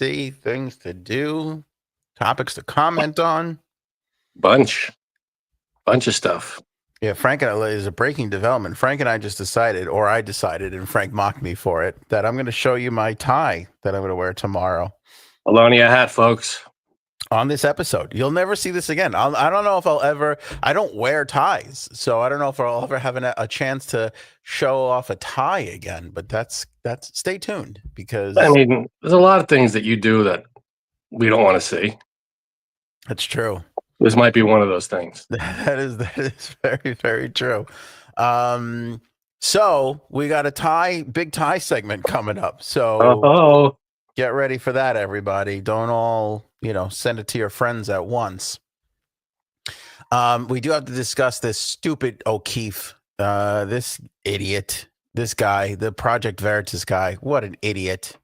see, things to do, topics to comment on. Bunch of stuff. Yeah, Frank and I, is a breaking development. Frank and I just decided, or I decided, and Frank mocked me for it, that I'm going to show you my tie that I'm going to wear tomorrow. Alonia hat, folks. On this episode, you'll never see this again. I don't know if I'll ever. I don't wear ties, so I don't know if I'll ever have a chance to show off a tie again. But that's. Stay tuned, because I mean, there's a lot of things that you do that we don't want to see. That's true. This might be one of those things. That is very, very true. So we got a big tie segment coming up. So get ready for that, everybody. Don't all, send it to your friends at once. We do have to discuss this stupid O'Keefe, this idiot, this guy, the Project Veritas guy. What an idiot.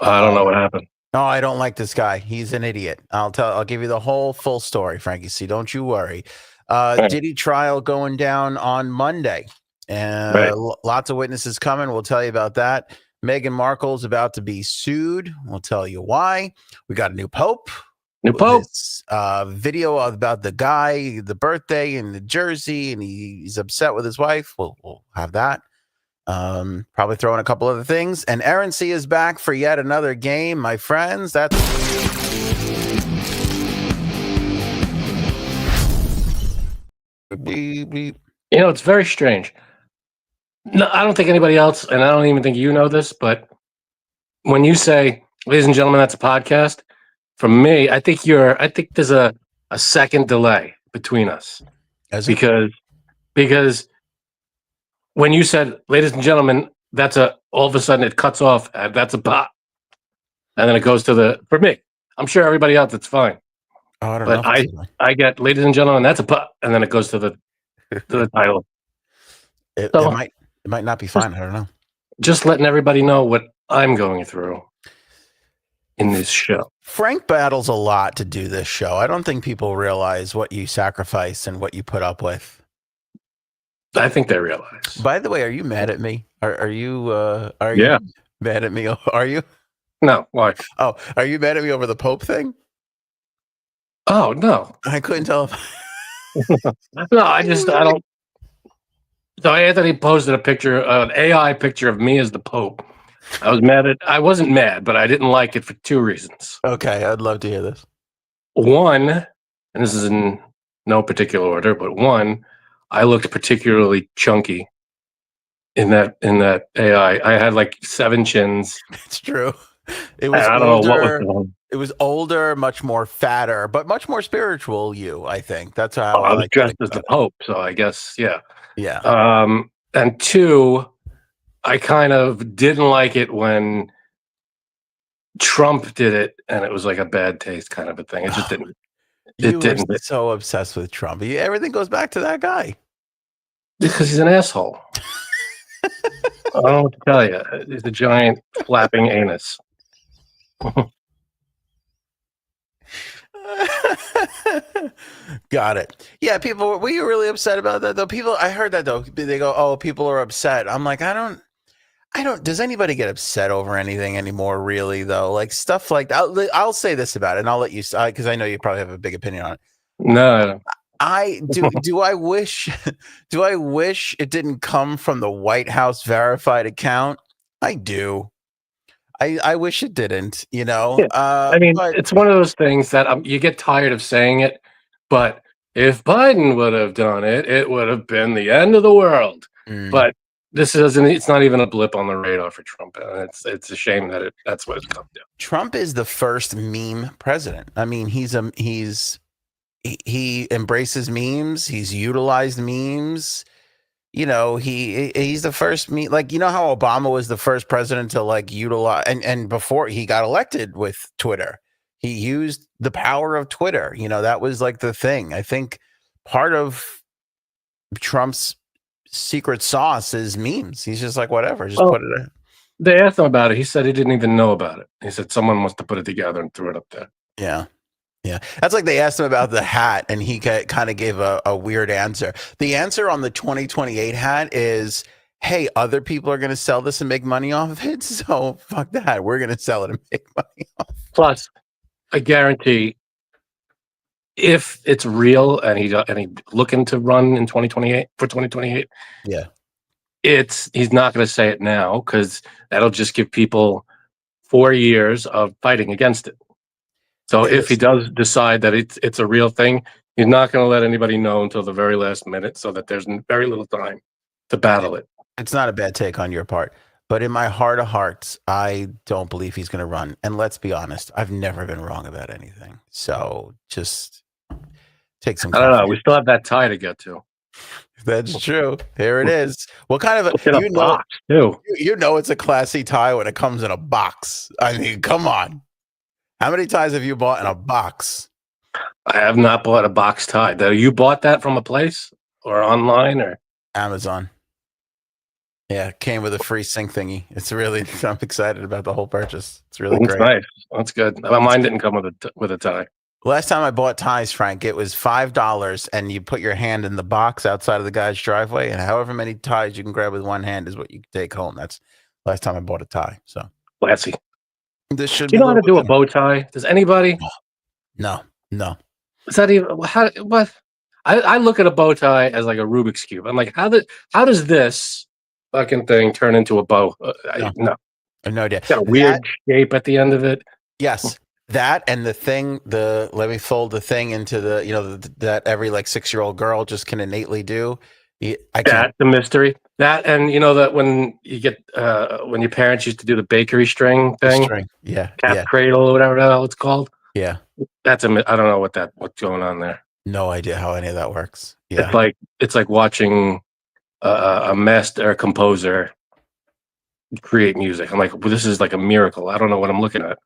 I don't know what happened. No, I don't like this guy. He's an idiot. I'll give you the whole full story, Frankie C. Don't you worry. Diddy trial going down on Monday. And lots of witnesses coming. We'll tell you about that. Meghan Markle is about to be sued. We'll tell you why. We got a new pope. This, video about the guy, the birthday in the jersey, and he's upset with his wife. We'll have that. Probably throw in a couple other things. And Erin C is back for yet another game, my friends. That's it's very strange. No, I don't think anybody else, and I don't even think you know this, but when you say, ladies and gentlemen, that's a podcast, from me, I think there's a second delay between us. Because when you said, ladies and gentlemen, all of a sudden it cuts off, that's a pop. And then it goes for me. I'm sure everybody else, it's fine. Oh, I don't know. But I get, ladies and gentlemen, that's a pop. And then it goes to the title. It might not be fine. I don't know. Just letting everybody know what I'm going through in this show. Frank battles a lot to do this show. I don't think people realize what you sacrifice and what you put up with. I think they realize. By the way, are you mad at me? Are you mad at me? Are you? No, why? Oh, are you mad at me over the Pope thing? Oh, no. I couldn't tell. No, I don't. So Anthony posted an AI picture of me as the Pope. I wasn't mad, but I didn't like it for two reasons. Okay, I'd love to hear this. One, and this is in no particular order, but one, I looked particularly chunky in that AI. I had like 7 chins. It's true. It was I don't know what was wrong. It was older, much more fatter, but much more spiritual. I think that's how I was dressed as the Pope, so I guess yeah. And 2, I kind of didn't like it when Trump did it, and it was like a bad taste kind of a thing. It just didn't. You were so obsessed with Trump. Everything goes back to that guy. Because he's an asshole. I don't know what to tell you. He's a giant flapping anus. Got it. Yeah, people, were you really upset about that though? I heard that though. They go, oh, people are upset. I'm like, I don't, does anybody get upset over anything anymore, really, though? Like stuff like that. I'll say this about it, and I'll let you, because I know you probably have a big opinion on it. No. I do. Do I wish it didn't come from the White House verified account? I do. I wish it didn't, Yeah. It's one of those things that you get tired of saying it, but if Biden would have done it, it would have been the end of the world. But it's not even a blip on the radar for Trump. It's a shame that that's what it's come to. Trump is the first meme president. I mean, he embraces memes. He's utilized memes. He's the first meme. Like, how Obama was the first president to utilize, and before he got elected with Twitter, he used the power of Twitter. That was like the thing. I think part of Trump's secret sauce is memes. He's just like, whatever, just put it in. They asked him about it. He said he didn't even know about it. He said someone must have put it together and threw it up there. Yeah. That's like they asked him about the hat, and he kind of gave a weird answer. The answer on the 2028 hat is, hey, other people are going to sell this and make money off of it, so fuck that. We're going to sell it and make money off Plus, I guarantee, if it's real and he's looking to run in 2028 for 2028, yeah, he's not going to say it now because that'll just give people 4 years of fighting against it. So if he does decide that it's a real thing, he's not going to let anybody know until the very last minute, so that there's very little time to battle it. It's not a bad take on your part, but in my heart of hearts, I don't believe he's going to run. And let's be honest, I've never been wrong about anything. So just take some. I don't know. We still have that tie to get to. That's true. Here it is. What kind of a box too? You know it's a classy tie when it comes in a box. I mean, come on. How many ties have you bought in a box? I have not bought a box tie. Though you bought that from a place or online or Amazon. Yeah, it came with a free sync thingy. It's really, I'm excited about the whole purchase. It's really great. Nice. That's good. Mine didn't come with a tie. Last time I bought ties, Frank, it was $5, and you put your hand in the box outside of the guy's driveway, and however many ties you can grab with one hand is what you can take home. That's the last time I bought a tie. So classy. This should. You know how to do a bow tie? Does anybody? No. Is that even what? I look at a bow tie as like a Rubik's cube. I'm like, how does this fucking thing turn into a bow? No. I have no idea. It's got a weird shape at the end of it. Yes. That and let me fold the thing into that every like 6-year-old girl just can innately do. That's the mystery. That, and that when you get when your parents used to do the bakery string thing, cap cradle or whatever the hell it's called. Yeah, that's I don't know what's going on there. No idea how any of that works. Yeah, it's like watching a master composer create music. I'm like, well, this is like a miracle. I don't know what I'm looking at.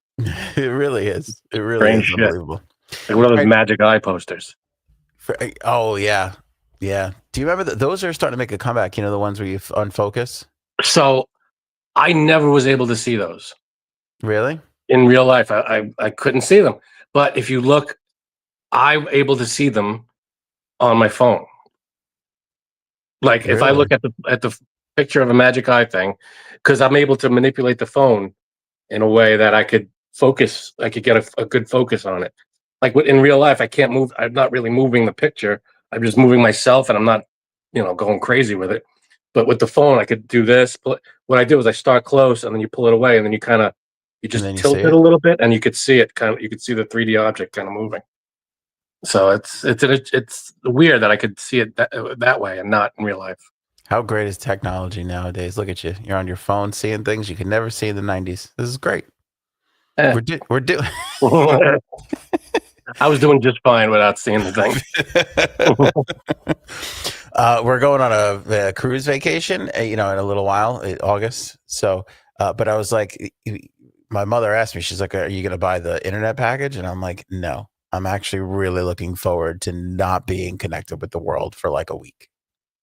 It really is. It really is unbelievable. Like one of those magic eye posters. Oh yeah. Yeah. Do you remember those are starting to make a comeback? The ones where you unfocus. So I never was able to see those. Really? In real life, I couldn't see them. But if you look, I'm able to see them on my phone. Like if I look at the picture of a magic eye thing, because I'm able to manipulate the phone in a way that I could focus. I could get a good focus on it. Like in real life, I can't move. I'm not really moving the picture. I'm just moving myself, and I'm not, going crazy with it. But with the phone, I could do this. What I do is I start close, and then you pull it away, and then you just tilt it a little bit, and you could see it you could see the 3D object kind of moving. So it's weird that I could see it that way and not in real life. How great is technology nowadays? Look at you. You're on your phone seeing things you could never see in the 90s. This is great. We're doing. I was doing just fine without seeing the thing. We're going on a cruise vacation, in a little while, in August. So, but I was like, my mother asked me, she's like, are you going to buy the internet package? And I'm like, no, I'm actually really looking forward to not being connected with the world for like a week.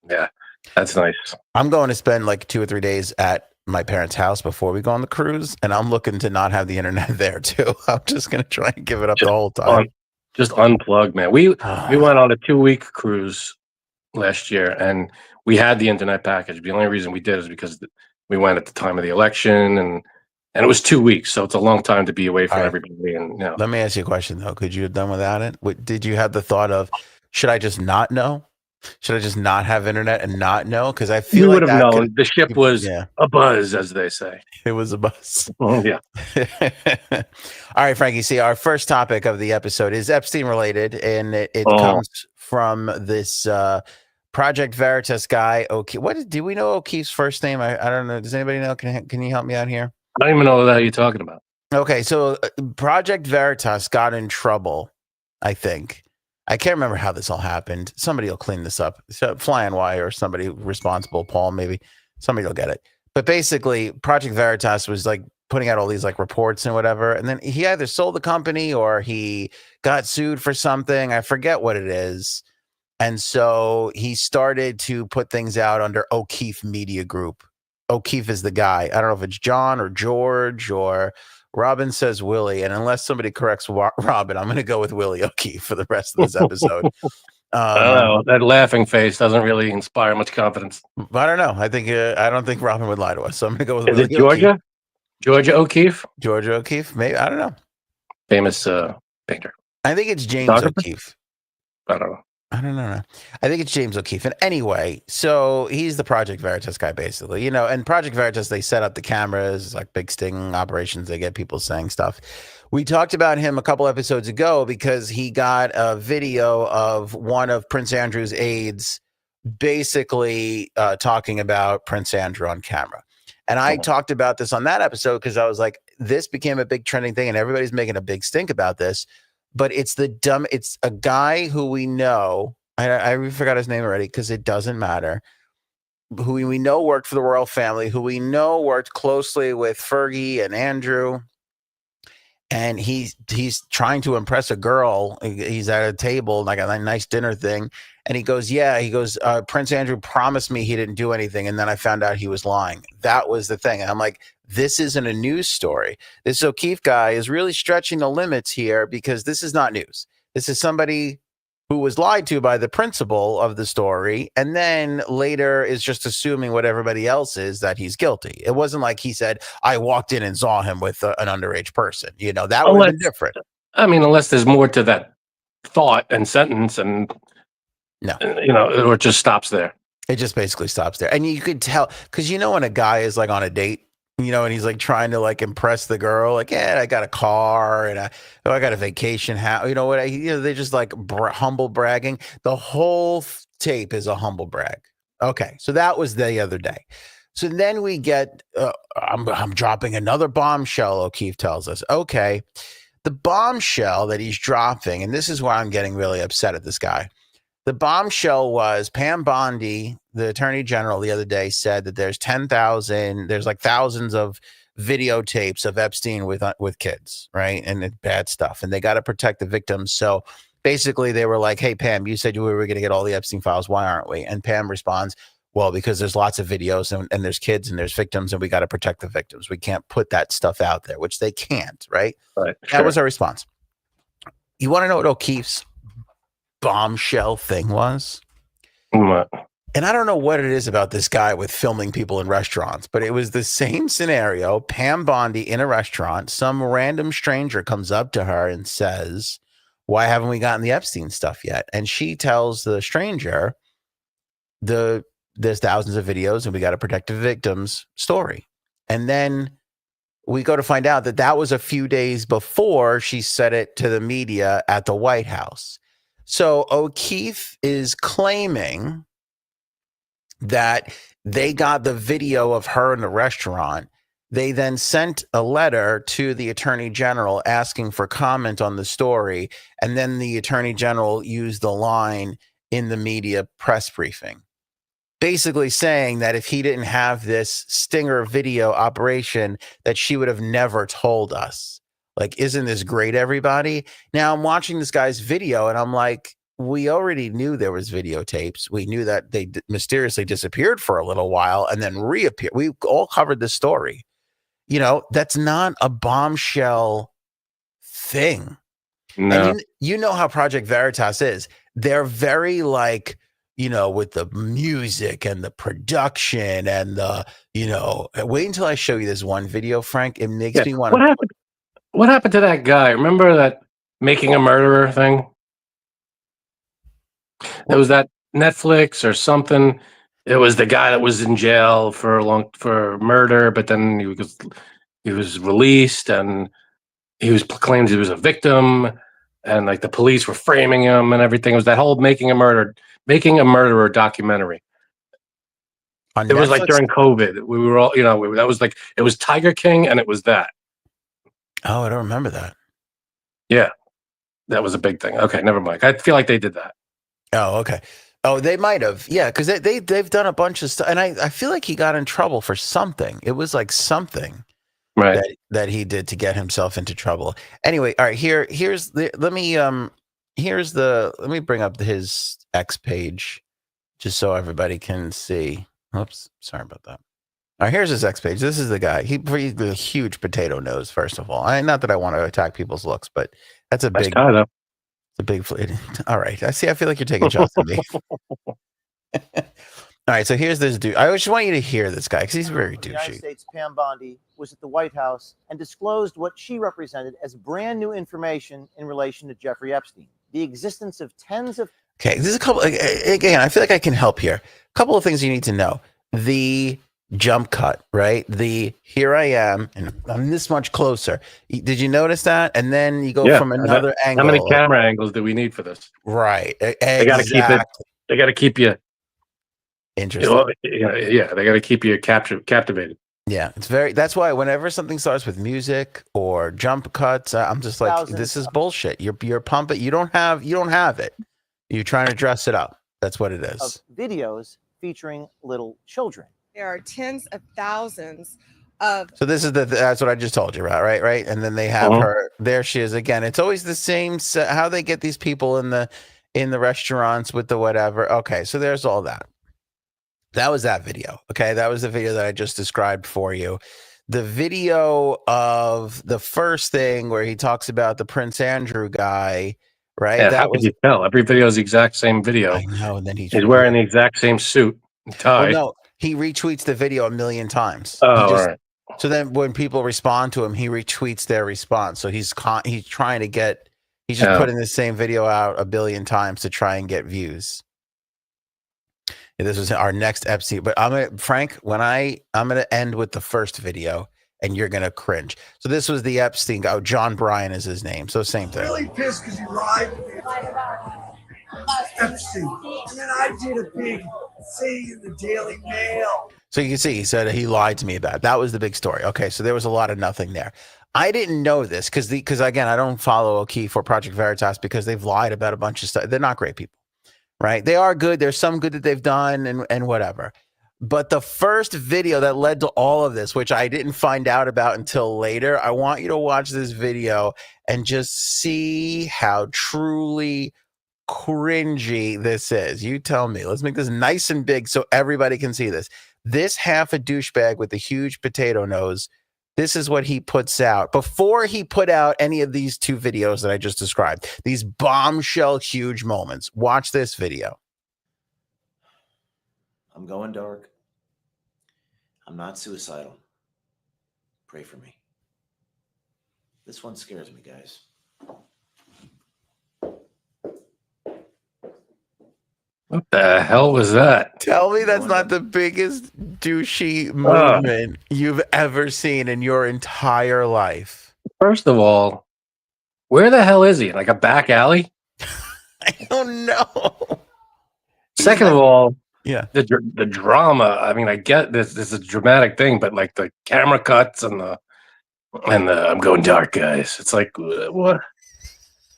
Yeah, that's nice. I'm going to spend like 2 or 3 days at my parents' house before we go on the cruise, and I'm looking to not have the internet there too. I'm just going to try and give it up the whole time. Just unplug, man. We went on a 2-week cruise last year, and we had the internet package. The only reason we did is because we went at the time of the election, and it was 2 weeks, so it's a long time to be away from everybody. And let me ask you a question though: could you have done without it? Did you have the thought of, should I just not know? Should I just not have internet and not know? Because I feel we would have known. The ship was a buzz, as they say. It was a buzz. Yeah. All right, Frankie. See, our first topic of the episode is Epstein related, and it comes from this Project Veritas guy. Okay, do we know O'Keefe's first name? I don't know. Does anybody know? Can you help me out here? I don't even know what the hell you're talking about. Okay, so Project Veritas got in trouble, I think. I can't remember how this all happened. Somebody will clean this up. So Flying Y or somebody responsible, Paul, maybe. Somebody will get it. But basically, Project Veritas was like putting out all these like reports and whatever. And then he either sold the company or he got sued for something. I forget what it is. And so he started to put things out under O'Keefe Media Group. O'Keefe is the guy. I don't know if it's John or George or Robin says Willie. And unless somebody corrects Robin, I'm going to go with Willie O'Keefe for the rest of this episode. I don't know. That laughing face doesn't really inspire much confidence. I don't know. I don't think Robin would lie to us. So I'm going to go with Is Willie it Georgia? O'Keefe. Georgia O'Keefe? Georgia O'Keefe? Maybe. I don't know. famous painter. I think it's James O'Keefe. I don't know. I don't know. I think it's James O'Keefe. And anyway, so he's the Project Veritas guy, basically. And Project Veritas, they set up the cameras, like big sting operations. They get people saying stuff. We talked about him a couple episodes ago because he got a video of one of Prince Andrew's aides basically talking about Prince Andrew on camera. And I talked about this on that episode because I was like, this became a big trending thing and everybody's making a big stink about this. But it's a guy who we know. I forgot his name already because it doesn't matter. Who we know worked for the royal family, who we know worked closely with Fergie and Andrew. And he's trying to impress a girl. He's at a table, like a nice dinner thing. And he goes, Prince Andrew promised me he didn't do anything. And then I found out he was lying. That was the thing. And I'm like, this isn't a news story. This O'Keefe guy is really stretching the limits here because this is not news. This is somebody who was lied to by the principal of the story and then later is just assuming what everybody else is, that he's guilty. It wasn't like he said, I walked in and saw him with an underage person. That would have been different. I mean, unless there's more to that thought and sentence and no, or it just stops there. It just basically stops there. And you could tell, because when a guy is like on a date, and he's like trying to like impress the girl, like, yeah, I got a car and I got a vacation house. They're just like humble bragging. The whole tape is a humble brag. Okay, so that was the other day. So then we get, I'm dropping another bombshell. O'Keefe tells us, okay, the bombshell that he's dropping, and this is why I'm getting really upset at this guy. The bombshell was Pam Bondi, the attorney general, the other day said that there's like thousands of videotapes of Epstein with kids, right? And it's bad stuff. And they got to protect the victims. So basically they were like, hey, Pam, you said we were going to get all the Epstein files. Why aren't we? And Pam responds, well, because there's lots of videos and there's kids and there's victims and we got to protect the victims. We can't put that stuff out there, which they can't, right? Right. That was our response. You want to know what O'Keefe's bombshell thing was? What? And I don't know what it is about this guy with filming people in restaurants, but it was the same scenario. Pam Bondi in a restaurant, some random stranger comes up to her and says, why haven't we gotten the Epstein stuff yet? And she tells the stranger, there's thousands of videos and we got to protect the victims story. And then we go to find out that was a few days before she said it to the media at the White House. So O'Keefe is claiming that they got the video of her in the restaurant. They then sent a letter to the attorney general asking for comment on the story. And then the attorney general used the line in the media press briefing, basically saying that if he didn't have this stinger video operation, that she would have never told us. Like, isn't this great, everybody? Now I'm watching this guy's video and I'm like, we already knew there was videotapes. We knew that they mysteriously disappeared for a little while and then reappeared. We all covered this story. That's not a bombshell thing. No. And you know how Project Veritas is. They're very like, with the music and the production and the, wait until I show you this one video, Frank. It makes me want to. What happened to that guy? Remember that Making a Murderer thing? It was that Netflix or something. It was the guy that was in jail for murder, but then he was released and he was claimed he was a victim, and like the police were framing him and everything. It was that whole Making a Murderer documentary. It was like during COVID. We were all, that was like, it was Tiger King and it was that. Oh, I don't remember that. Yeah, that was a big thing. Okay, never mind. I feel like they did that. Oh, okay. Oh, they might have. Yeah, because they've done a bunch of stuff. And I feel like he got in trouble for something. It was like something that he did to get himself into trouble. Anyway, all right, let me bring up his X page just so everybody can see. Oops, sorry about that. All right, here's his X page. This is the guy. He's a huge potato nose, first of all. Not that I want to attack people's looks, but that's a big guy, though. It's a big fleet. All right. I feel like you're taking shots at me. All right, so here's this dude. I just want you to hear this guy because he's very douchey. United States, Pam Bondi was at the White House and disclosed what she represented as brand new information in relation to Jeffrey Epstein. The existence of tens of... Okay, this is a couple, again, I feel like I can help here. A couple of things you need to know. The jump cut, right? The here I am, and I'm this much closer. Did you notice that? And then you go from another angle. How many camera angles do we need for this? Right. They got to keep it. They got to keep you interesting. Yeah, they got to keep you captivated. Yeah, that's why whenever something starts with music or jump cuts, I'm just like, this is bullshit. You're pumping. You don't have it. You're trying to dress it up. That's what it is. Of videos featuring little children. There are tens of thousands of. So this is that's what I just told you about, right? And then they have her. There she is again. It's always the same. How they get these people in the restaurants with the whatever. Okay, so there's all that. That was that video. Okay, that was the video that I just described for you. The video of the first thing where he talks about the Prince Andrew guy, right? Yeah, how could you tell? Every video is the exact same video. I know, and then he's wearing the exact same suit and tie. Well, no, he retweets the video a million times. Oh, all right. So then when people respond to him, he retweets their response. So he's trying to get. He's just putting the same video out a billion times to try and get views. This was our next Epstein, but Frank, I'm gonna end with the first video, and you're gonna cringe. So this was the Epstein guy. John Bryan is his name. So same thing. Really pissed because you lied to me. Epstein, and then I did a big thing in the Daily Mail. So you can see he said he lied to me about it. That was the big story. Okay, so there was a lot of nothing there. I didn't know this because again, I don't follow O'Keefe or Project Veritas because they've lied about a bunch of stuff. They're not great people. Right. They are good. There's some good that they've done and whatever. But the first video that led to all of this, which I didn't find out about until later, I want you to watch this video and just see how truly cringy this is. You tell me. Let's make this nice and big so everybody can see this. This half a douchebag with a huge potato nose. This is what he puts out before he put out any of these two videos that I just described. These bombshell huge moments. Watch this video. I'm going dark. I'm not suicidal. Pray for me. This one scares me, guys. What the hell was that? Tell me that's not the biggest douchey movement you've ever seen in your entire life. First of all, where the hell is he? Like a back alley? I don't know. Second of all, yeah, the drama. I mean, I get this is a dramatic thing, but like the camera cuts and the I'm going dark, guys. It's like what?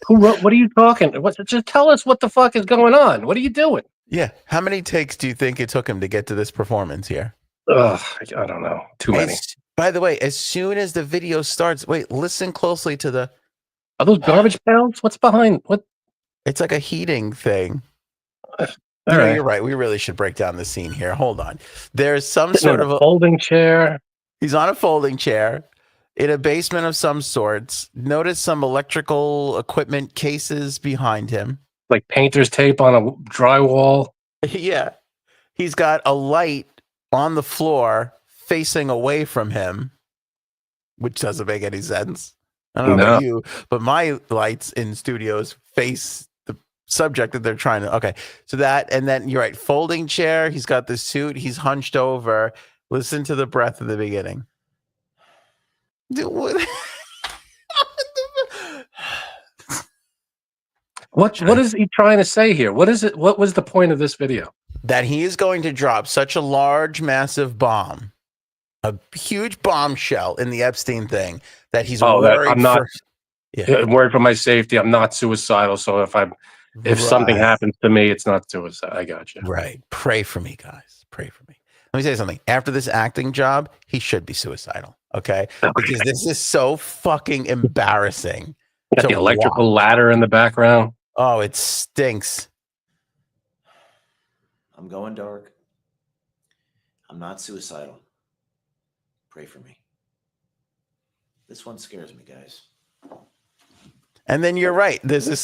Who wrote? What are you talking? Just tell us what the fuck is going on. What are you doing? Yeah. How many takes do you think it took him to get to this performance here? I don't know. Too many. By the way, as soon as the video starts, wait, listen closely to the. Are those garbage pails? What's behind? What? It's like a heating thing. Right. You're right. We really should break down the scene here. Hold on. There's some sort of a folding chair. He's on a folding chair. In a basement of some sorts. Notice some electrical equipment cases behind him. Like painter's tape on a drywall. Yeah. He's got a light on the floor facing away from him, which doesn't make any sense. I don't know about you, but my lights in studios face the subject that they're trying to. Okay. So that, and then you're right. Folding chair. He's got the suit. He's hunched over. Listen to the breath at the beginning. What is he trying to say here? What is it? What was the point of this video? That he is going to drop such a large, massive bomb, a huge bombshell in the Epstein thing that he's worried. I'm worried for my safety. I'm not suicidal. So if something happens to me, it's not suicide. I got you. Right. Pray for me, guys. Pray for me. Let me say something. After this acting job, he should be suicidal. Okay. Because this is so fucking embarrassing. Got the electrical ladder in the background. Oh, it stinks. I'm going dark. I'm not suicidal. Pray for me. This one scares me, guys. And then you're right. There's a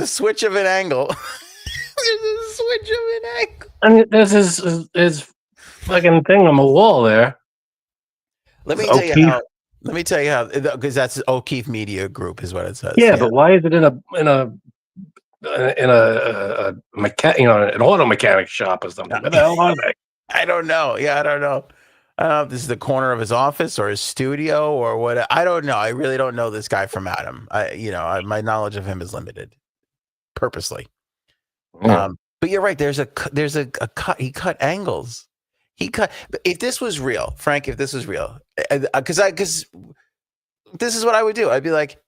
switch of an angle. There's a switch of an angle. I mean, there's his fucking thing on the wall there. Let me tell you how. Let me tell you how, because that's O'Keefe Media Group is what it says. Yeah, but why is it in a mechanic, an auto mechanic shop or something? Where the hell are they? I don't know. Yeah, I don't know. I don't know if this is the corner of his office or his studio or what. I don't know. I really don't know this guy from Adam. My knowledge of him is limited, purposely. Yeah. But you're right. There's a cut. He cut angles. If this was real, Frank, if this was real, because this is what I would do. I'd be like,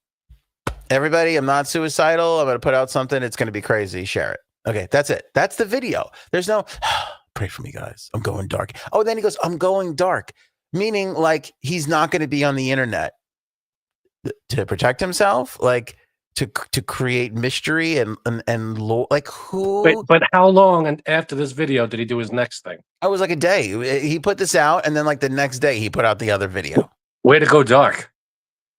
everybody, I'm not suicidal. I'm going to put out something. It's going to be crazy. Share it. Okay, that's it. That's the video. There's no, pray for me, guys. I'm going dark. Oh, then he goes, I'm going dark, meaning like he's not going to be on the internet to protect himself, like to create mystery and like who. Wait, but how long after this video did he do his next thing? I was like a day. He put this out, and then like the next day he put out the other video. Way to go dark.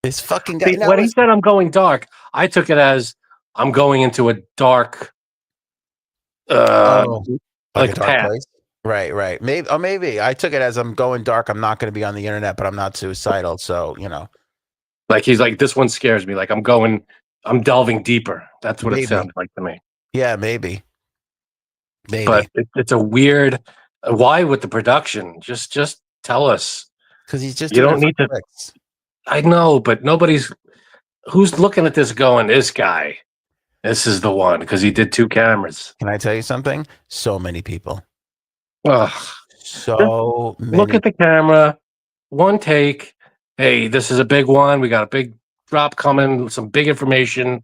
This fucking guy. When he said I'm going dark, I took it as I'm going into a dark like a dark place. Right. Maybe I took it as I'm going dark. I'm not going to be on the internet, but I'm not suicidal. So, like he's like, this one scares me. Like I'm delving deeper. That's what it sounded like to me. Yeah, maybe. But it's a weird. Why with the production? Just tell us. Because he's just. You don't need to. I know, but who's looking at this going, this guy, this is the one, because he did 2 cameras. Can I tell you something? So many people. Ugh. So many. Look at the camera, one take. Hey, this is a big one. We got a big drop coming, some big information.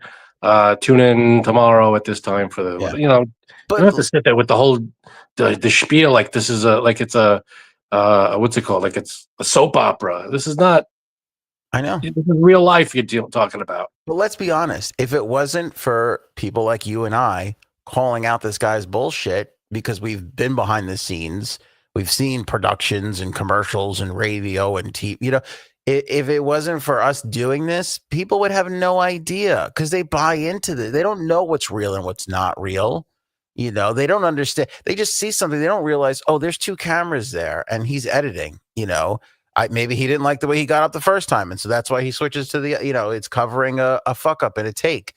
Tune in tomorrow at this time for the, but you don't have to sit there with the whole, the spiel like this is it's a, what's it called? Like it's a soap opera. This is not. I know. This is real life you're talking about. But let's be honest. If it wasn't for people like you and I calling out this guy's bullshit, because we've been behind the scenes, we've seen productions and commercials and radio and TV, if it wasn't for us doing this, people would have no idea because they buy into this. They don't know what's real and what's not real. They don't understand. They just see something. They don't realize, oh, there's 2 cameras there and he's editing, maybe he didn't like the way he got up the first time. And so that's why he switches to the, it's covering a fuck up and a take.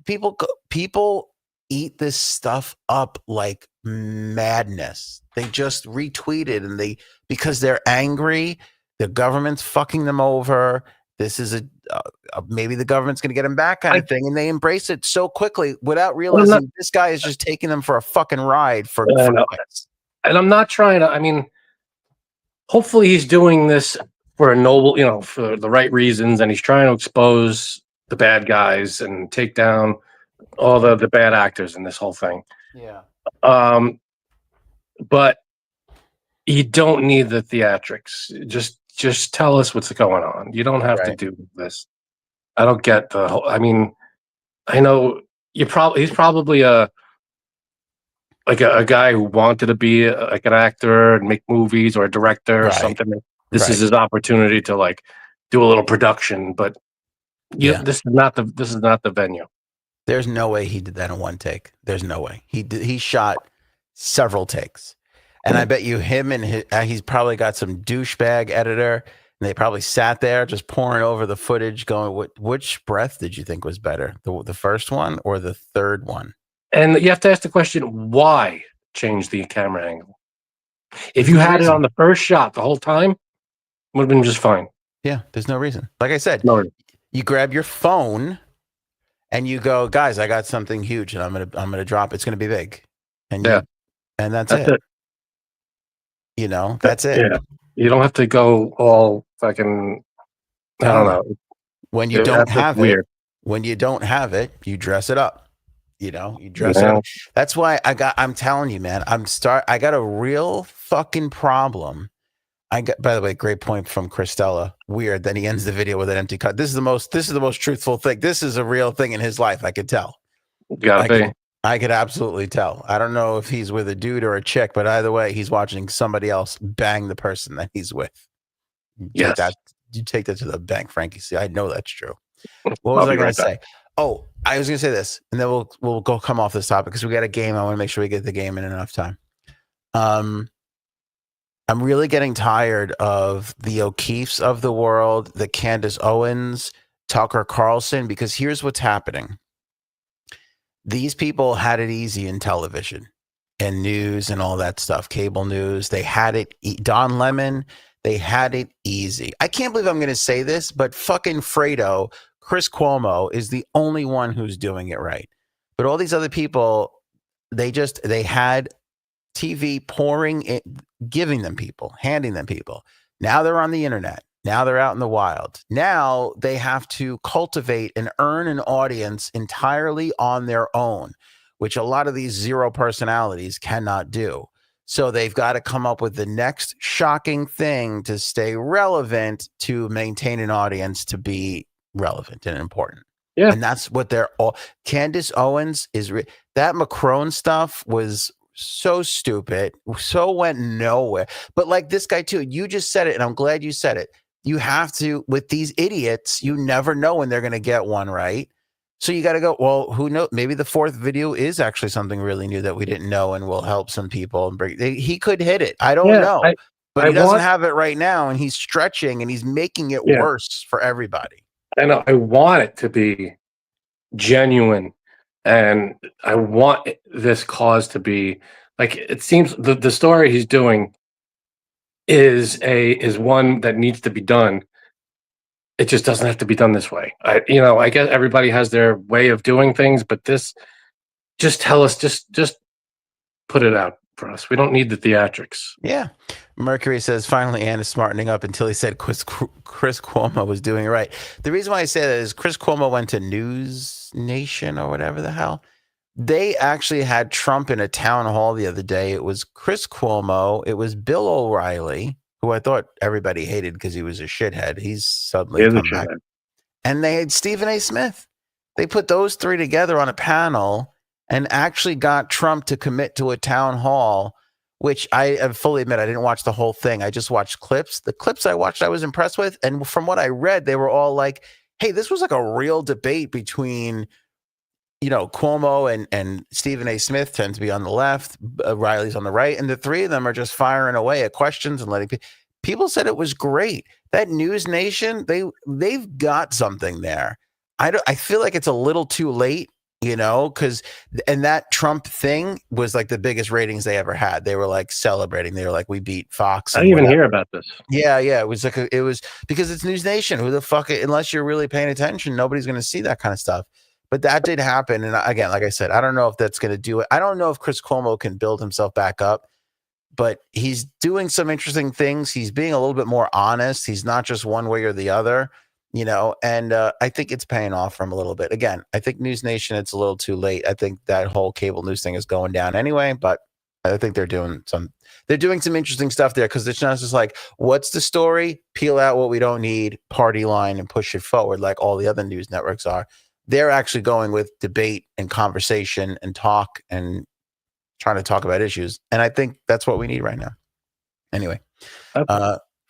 People eat this stuff up like madness. They just retweet it and because they're angry, the government's fucking them over. This is maybe the government's going to get him back kind of thing. And they embrace it so quickly without realizing this guy is just taking them for a fucking ride for and I'm not trying to, hopefully he's doing this for a noble, for the right reasons, and he's trying to expose the bad guys and take down all the bad actors in this whole thing. Yeah. But you don't need the theatrics. Just tell us what's going on. You don't have to do this. I don't get the whole. I know he's probably a guy who wanted to be like an actor and make movies or a director or something. This is his opportunity to do a little production, but this is not the venue. There's no way he did that in one take. There's no way. He shot several takes. And I bet you him and he's probably got some douchebag editor, and they probably sat there just pouring over the footage going, which breath did you think was better? The first one or the third one? And you have to ask the question, why change the camera angle? If you had it on the first shot the whole time, it would have been just fine. Yeah, there's no reason. Like I said, you grab your phone and you go, guys, I got something huge and I'm gonna drop. It's gonna be big. And and that's it. That's it. Yeah. You don't have to go all fucking. I don't know. When you don't have it, you dress it up. You dress it up. That's why I'm telling you, man, I got a real fucking problem. By the way, great point from Christella. Weird. Then he ends the video with an empty cut. This is the most truthful thing. This is a real thing in his life. I could tell. I could absolutely tell. I don't know if he's with a dude or a chick, but either way, he's watching somebody else bang the person that he's with. You take that to the bank, Frankie. See, I know that's true. What was I going to say? Oh, I was going to say this, and then we'll come off this topic because we got a game. I want to make sure we get the game in enough time. I'm really getting tired of the O'Keefes of the world, the Candace Owens, Tucker Carlson, because here's what's happening. These people had it easy in television and news and all that stuff, cable news. They had it. Don Lemon, they had it easy. I can't believe I'm going to say this, but fucking Fredo, Chris Cuomo is the only one who's doing it right. But all these other people, they had TV pouring it, giving them people, handing them people. Now they're on the internet. Now they're out in the wild. Now they have to cultivate and earn an audience entirely on their own, which a lot of these zero personalities cannot do. So they've got to come up with the next shocking thing to stay relevant, to maintain an audience, to be relevant and important. Yeah. And that's what they're all. Candace Owens that Macron stuff was so stupid, so went nowhere. But like this guy too, you just said it, and I'm glad you said it. You have to, with these idiots, you never know when they're going to get one right. So you got to go, well, who knows? Maybe the fourth video is actually something really new that we didn't know and will help some people. And he could hit it. I don't know. But he doesn't have it right now, and he's stretching, and he's making it worse for everybody. I know. I want it to be genuine, and I want this cause to be like, it seems the story he's doing is one that needs to be done. It just doesn't have to be done this way. I guess everybody has their way of doing things, but this, just tell us, just put it out for us. We don't need the theatrics. Yeah. Mercury says, finally, Ann is smartening up until he said Chris Cuomo was doing it right. The reason why I say that is Chris Cuomo went to News Nation or whatever the hell. They actually had Trump in a town hall the other day. It was Chris Cuomo. It was Bill O'Reilly, who I thought everybody hated because he was a shithead. He's suddenly come back. And they had Stephen A. Smith. They put those three together on a panel and actually got Trump to commit to a town hall, which I fully admit I didn't watch the whole thing. I just watched clips. The clips I watched, I was impressed with. And from what I read, they were all like, hey, this was like a real debate between, Cuomo and Stephen A. Smith tend to be on the left, Riley's on the right, and the three of them are just firing away at questions and letting people said it was great. That News Nation, they've got something there. I feel like it's a little too late, because that Trump thing was like the biggest ratings they ever had. They were like celebrating. They were like, we beat Fox. I didn't even hear about this. Yeah. It was it was because it's News Nation. Who the fuck, unless you're really paying attention, nobody's going to see that kind of stuff. But that did happen. And again, like I said, I don't know if that's going to do it. I don't know if Chris Cuomo can build himself back up, but he's doing some interesting things. He's being a little bit more honest. He's not just one way or the other, and I think it's paying off for him a little bit. Again, I think News Nation, it's a little too late. I think that whole cable news thing is going down anyway, but I think they're doing some interesting stuff there, because it's not just like, what's the story? Peel out what we don't need, party line, and push it forward like all the other news networks are. They're actually going with debate and conversation and talk and trying to talk about issues. And I think that's what we need right now. Anyway,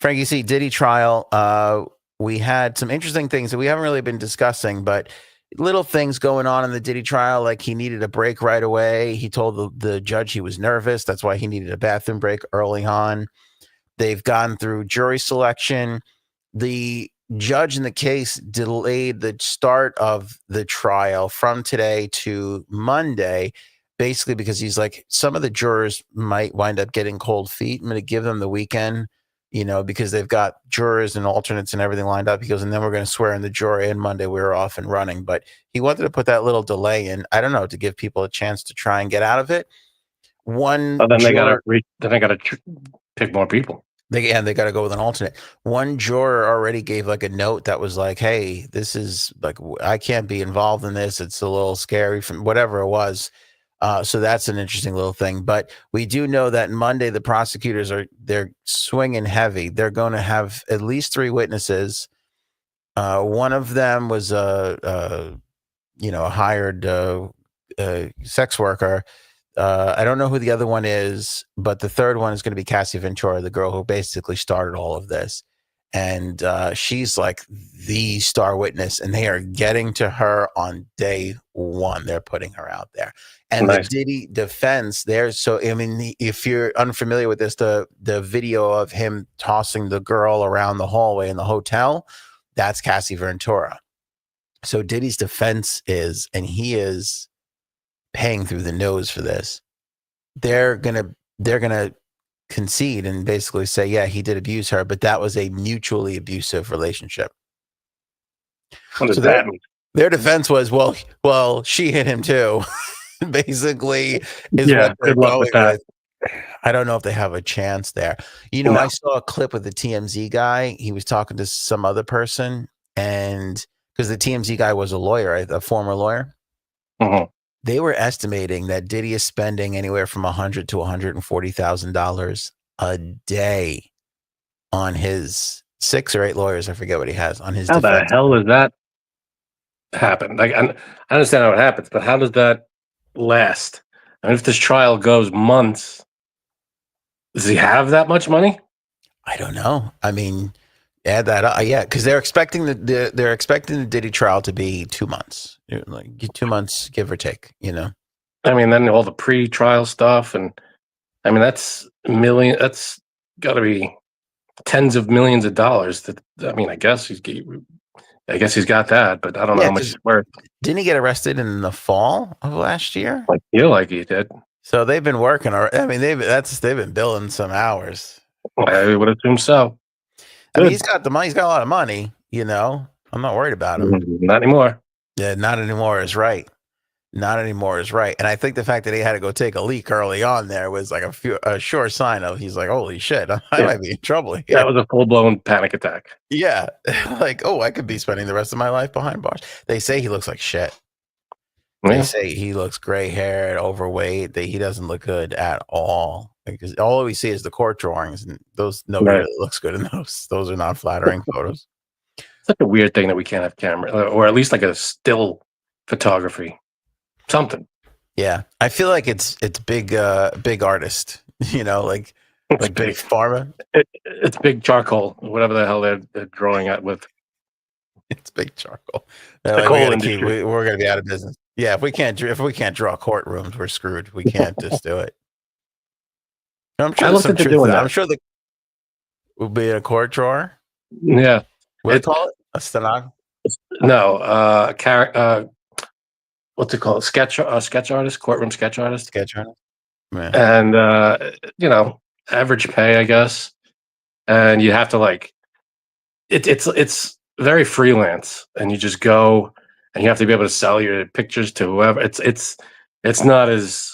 Frankie C. Diddy trial. We had some interesting things that we haven't really been discussing, but little things going on in the Diddy trial. Like he needed a break right away. He told the judge he was nervous. That's why he needed a bathroom break early on. They've gone through jury selection. The judge in the case delayed the start of the trial from today to Monday, basically because he's like, some of the jurors might wind up getting cold feet. I'm going to give them the weekend, because they've got jurors and alternates and everything lined up. He goes, and then we're going to swear in the jury, and Monday we were off and running. But he wanted to put that little delay in, I don't know, to give people a chance to try and get out of it. Then they got to pick more people. They got to go with an alternate. One juror already gave like a note that was like, hey, this is like, I can't be involved in this. It's a little scary from whatever it was. So that's an interesting little thing. But we do know that Monday, the prosecutors they're swinging heavy. They're going to have at least 3 witnesses. One of them was a hired sex worker. I don't know who the other one is, but the third one is going to be Cassie Ventura, the girl who basically started all of this. and she's like the star witness, and they are getting to her on day one. They're putting her out there, and the Diddy defense there. So I mean, if you're unfamiliar with this, the video of him tossing the girl around the hallway in the hotel, that's Cassie Ventura. So Diddy's defense is, and he is paying through the nose for this. They're gonna concede and basically say, yeah, he did abuse her, but that was a mutually abusive relationship. What does that mean? Their defense was, well, she hit him too. Basically, is what they're going with. I don't know if they have a chance there. You know, I saw a clip with the TMZ guy. He was talking to some other person, and because the TMZ guy was a lawyer, a former lawyer. They were estimating that Diddy is spending anywhere from $100,000 to $140,000 a day on his 6 or 8 lawyers. I forget what he has on his. How the hell does that happen? Like, I understand how it happens, but how does that last? I mean, if this trial goes months, does he have that much money? I don't know. I mean, add that up, yeah, because they're expecting the Diddy trial to be 2 months, like 2 months, give or take. You know, I mean, then all the pre-trial stuff, and I mean that's got to be tens of millions of dollars. I mean, I guess he's got that, but I don't know how much it's worth. Didn't he get arrested in the fall of last year? I feel like he did. So they've been working. I mean, they've been billing some hours. I would assume so. I mean, he's got the money. He's got a lot of money. You know, I'm not worried about him. Not anymore. Yeah, not anymore is right. Not anymore is right. And I think the fact that he had to go take a leak early on there was like a sure sign of he's like, holy shit, I might be in trouble here. That was a full-blown panic attack. Yeah. Like, oh, I could be spending the rest of my life behind bars. They say he looks like shit. They say he looks gray-haired, overweight, that he doesn't look good at all. Because all we see is the court drawings, and nobody really looks good in those. Those are not flattering photos. It's like a weird thing that we can't have camera, or at least like a still photography, something. Yeah, I feel like it's big artist, you know, like big pharma. It's big charcoal, whatever the hell they're drawing at with. It's big charcoal. Like, we're gonna be out of business. Yeah, if we can't draw courtrooms, we're screwed. We can't just do it. I'm sure there's some truth to that. I'm sure will be a court drawer. Yeah. What do you call it? A stenographer? No, what's it called? Sketch artist, courtroom sketch artist. Sketch artist. Yeah. And you know, average pay, I guess. And you have to like it's very freelance, and you just go and you have to be able to sell your pictures to whoever. It's not as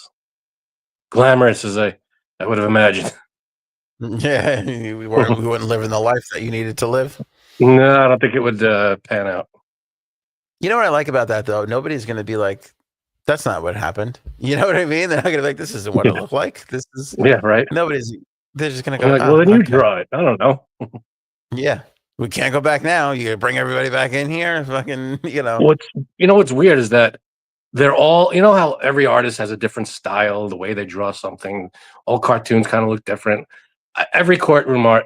glamorous as I would have imagined. Yeah, we wouldn't live in the life that you needed to live. No, I don't think it would pan out. You know what I like about that, though? Nobody's going to be like, that's not what happened. You know what I mean? They're not going to be like, this isn't what it looked like. This is... Yeah, right. They're just going to go, like, well, then you draw it. I don't know. Yeah. We can't go back now. You bring everybody back in here. Fucking, you know. What's weird is that they're all, you know how every artist has a different style, the way they draw something. All cartoons kind of look different. Every courtroom art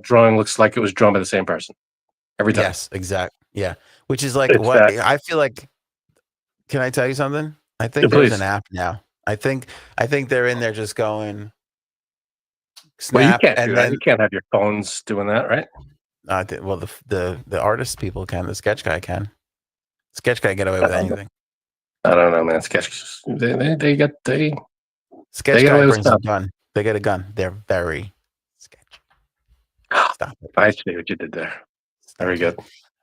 drawing looks like it was drawn by the same person every time. Yes, exactly. Yeah, which is like I feel like. Can I tell you something? I think there's an app now. I think they're in there just going. Snap, well, you can't do that. You can't have your phones doing that, right? Well, the artist people can. The sketch guy can. Sketch guy get away with anything. I don't know, man. Sketch they Sketch guy brings a gun. They get a gun. They're very sketchy. Stop it. I see what you did there. Very good.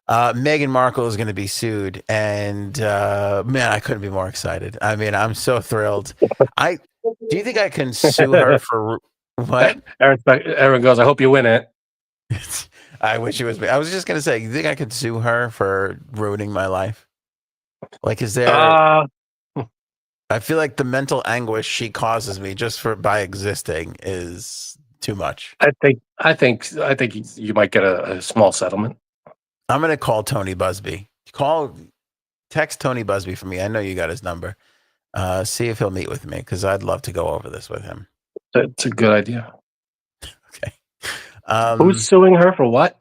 Meghan Markle is going to be sued, and man, I couldn't be more excited. I mean, I'm so thrilled. Do you think I can sue her for what? Erin goes, I hope you win it. I wish it was me. I was just going to say, you think I could sue her for ruining my life? Like, is there? I feel like the mental anguish she causes me just by existing is too much. I think you might get a small settlement. I'm gonna call Tony Busby. Text Tony Busby for me. I know you got his number. See if he'll meet with me, because I'd love to go over this with him. That's a good idea. Okay. Who's suing her for what?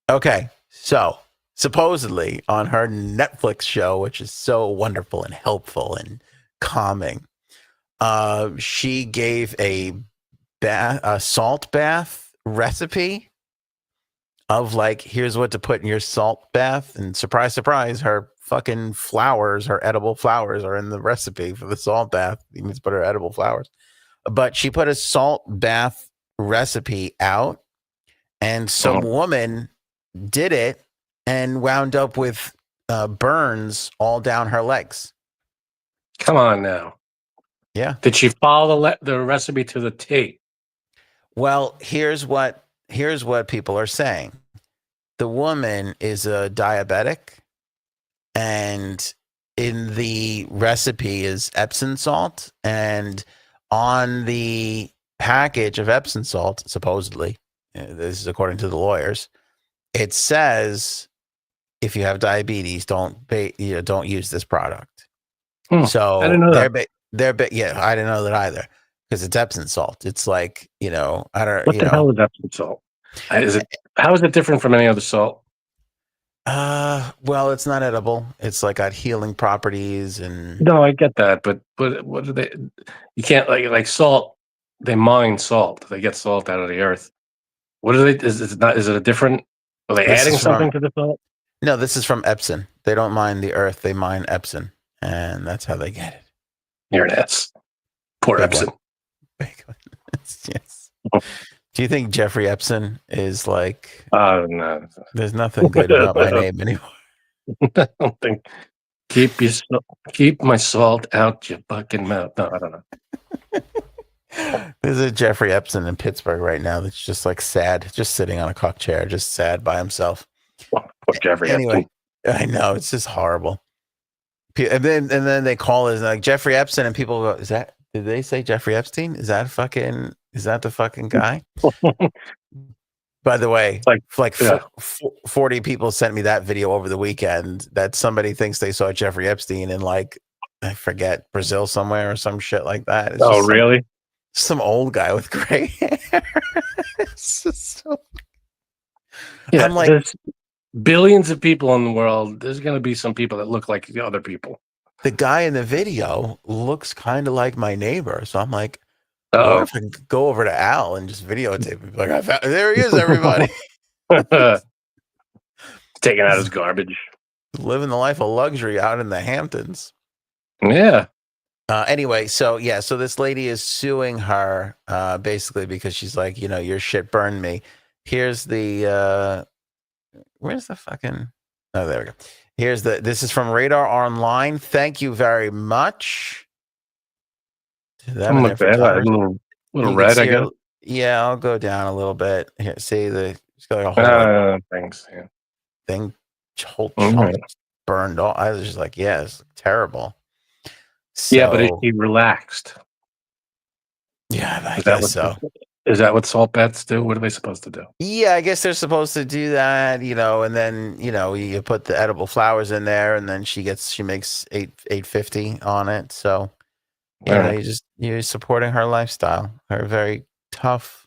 Okay, so supposedly on her Netflix show, which is so wonderful and helpful and calming, she gave a salt bath recipe of like, here's what to put in your salt bath, and surprise, surprise, her fucking flowers, her edible flowers, are in the recipe for the salt bath. You need to put her edible flowers, but she put a salt bath recipe out, and some woman did it and wound up with burns all down her legs. Come on now. Yeah. Did she follow the recipe to the T? Well, here's what people are saying. The woman is a diabetic, and in the recipe is Epsom salt, and on the package of Epsom salt, supposedly, this is according to the lawyers, it says if you have diabetes, don't use this product. So I didn't know that. Yeah, I didn't know that either, because it's Epsom salt. It's like, I don't. What the hell is Epsom salt? How is it different from any other salt? Well, it's not edible. It's like got healing properties and. No, I get that, but what do they? You can't like salt. They mine salt. They get salt out of the earth. What are they? Is it not? Is it a different? Are they adding something to the salt? No, this is from Epsom. They don't mine the earth. They mine Epsom, and that's how they get it. You're an ass. Poor Big Epsom. Yes. Do you think Jeffrey Epstein is like? No. There's nothing good about my name anymore. I don't think. Keep my salt out your fucking mouth. No, I don't know. There's a Jeffrey Epstein in Pittsburgh right now that's just like sad, just sitting on a cock chair, just sad by himself. Poor Jeffrey Anyway, Epstein. I know, it's just horrible. And then they call it like Jeffrey Epstein, and people go, did they say Jeffrey Epstein? Is that the fucking guy? By the way, 40 people sent me that video over the weekend that somebody thinks they saw Jeffrey Epstein in, like, I forget, Brazil somewhere or some shit like that. It's really? Some old guy with gray hair. It's just so... Yeah, I'm like, there's billions of people in the world. There's going to be some people that look like the other people. The guy in the video looks kind of like my neighbor. So I'm like, what if I go over to Al and just videotape him? Like, there he is, everybody. Taking out his garbage. Living the life of luxury out in the Hamptons. Yeah. Anyway, so this lady is suing her basically because she's like, your shit burned me. Here's the where's the fucking... Oh, there we go. This is from Radar Online. Thank you very much. Look there, a little red, I guess. Yeah, I'll go down a little bit. Here, see it's got like a whole thing, whole chunk burned off. I was just like, it's terrible. So, yeah, but he relaxed. Yeah, I guess so. Is that what salt baths do? What are they supposed to do? Yeah, I guess they're supposed to do that, and then you put the edible flowers in there, and then she makes $8.50 on it. So you're supporting her lifestyle, her very tough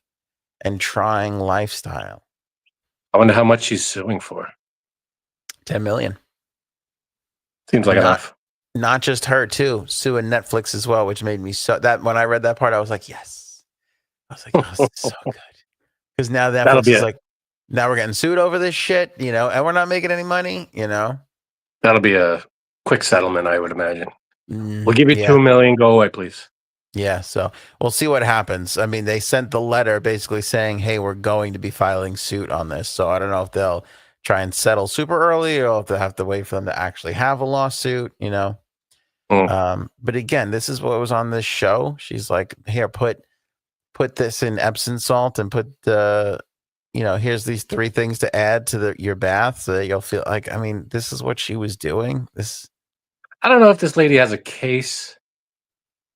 and trying lifestyle. I wonder how much she's suing for. $10 million. Seems like enough. Not just her too, suing Netflix as well, which made me when I read that part, I was like, yes. I was like, oh, this is so good. Because now Netflix is like, now we're getting sued over this shit, and we're not making any money, That'll be a quick settlement, I would imagine. We'll give you $2 million. Go away, please. Yeah, so we'll see what happens. I mean, they sent the letter basically saying, hey, we're going to be filing suit on this. So I don't know if they'll try and settle super early or if they'll have to wait for them to actually have a lawsuit, But again, this is what was on this show. She's like, here, put this in Epsom salt and put here's these 3 things to add to your bath so that you'll feel like, I mean, this is what she was doing. I don't know if this lady has a case,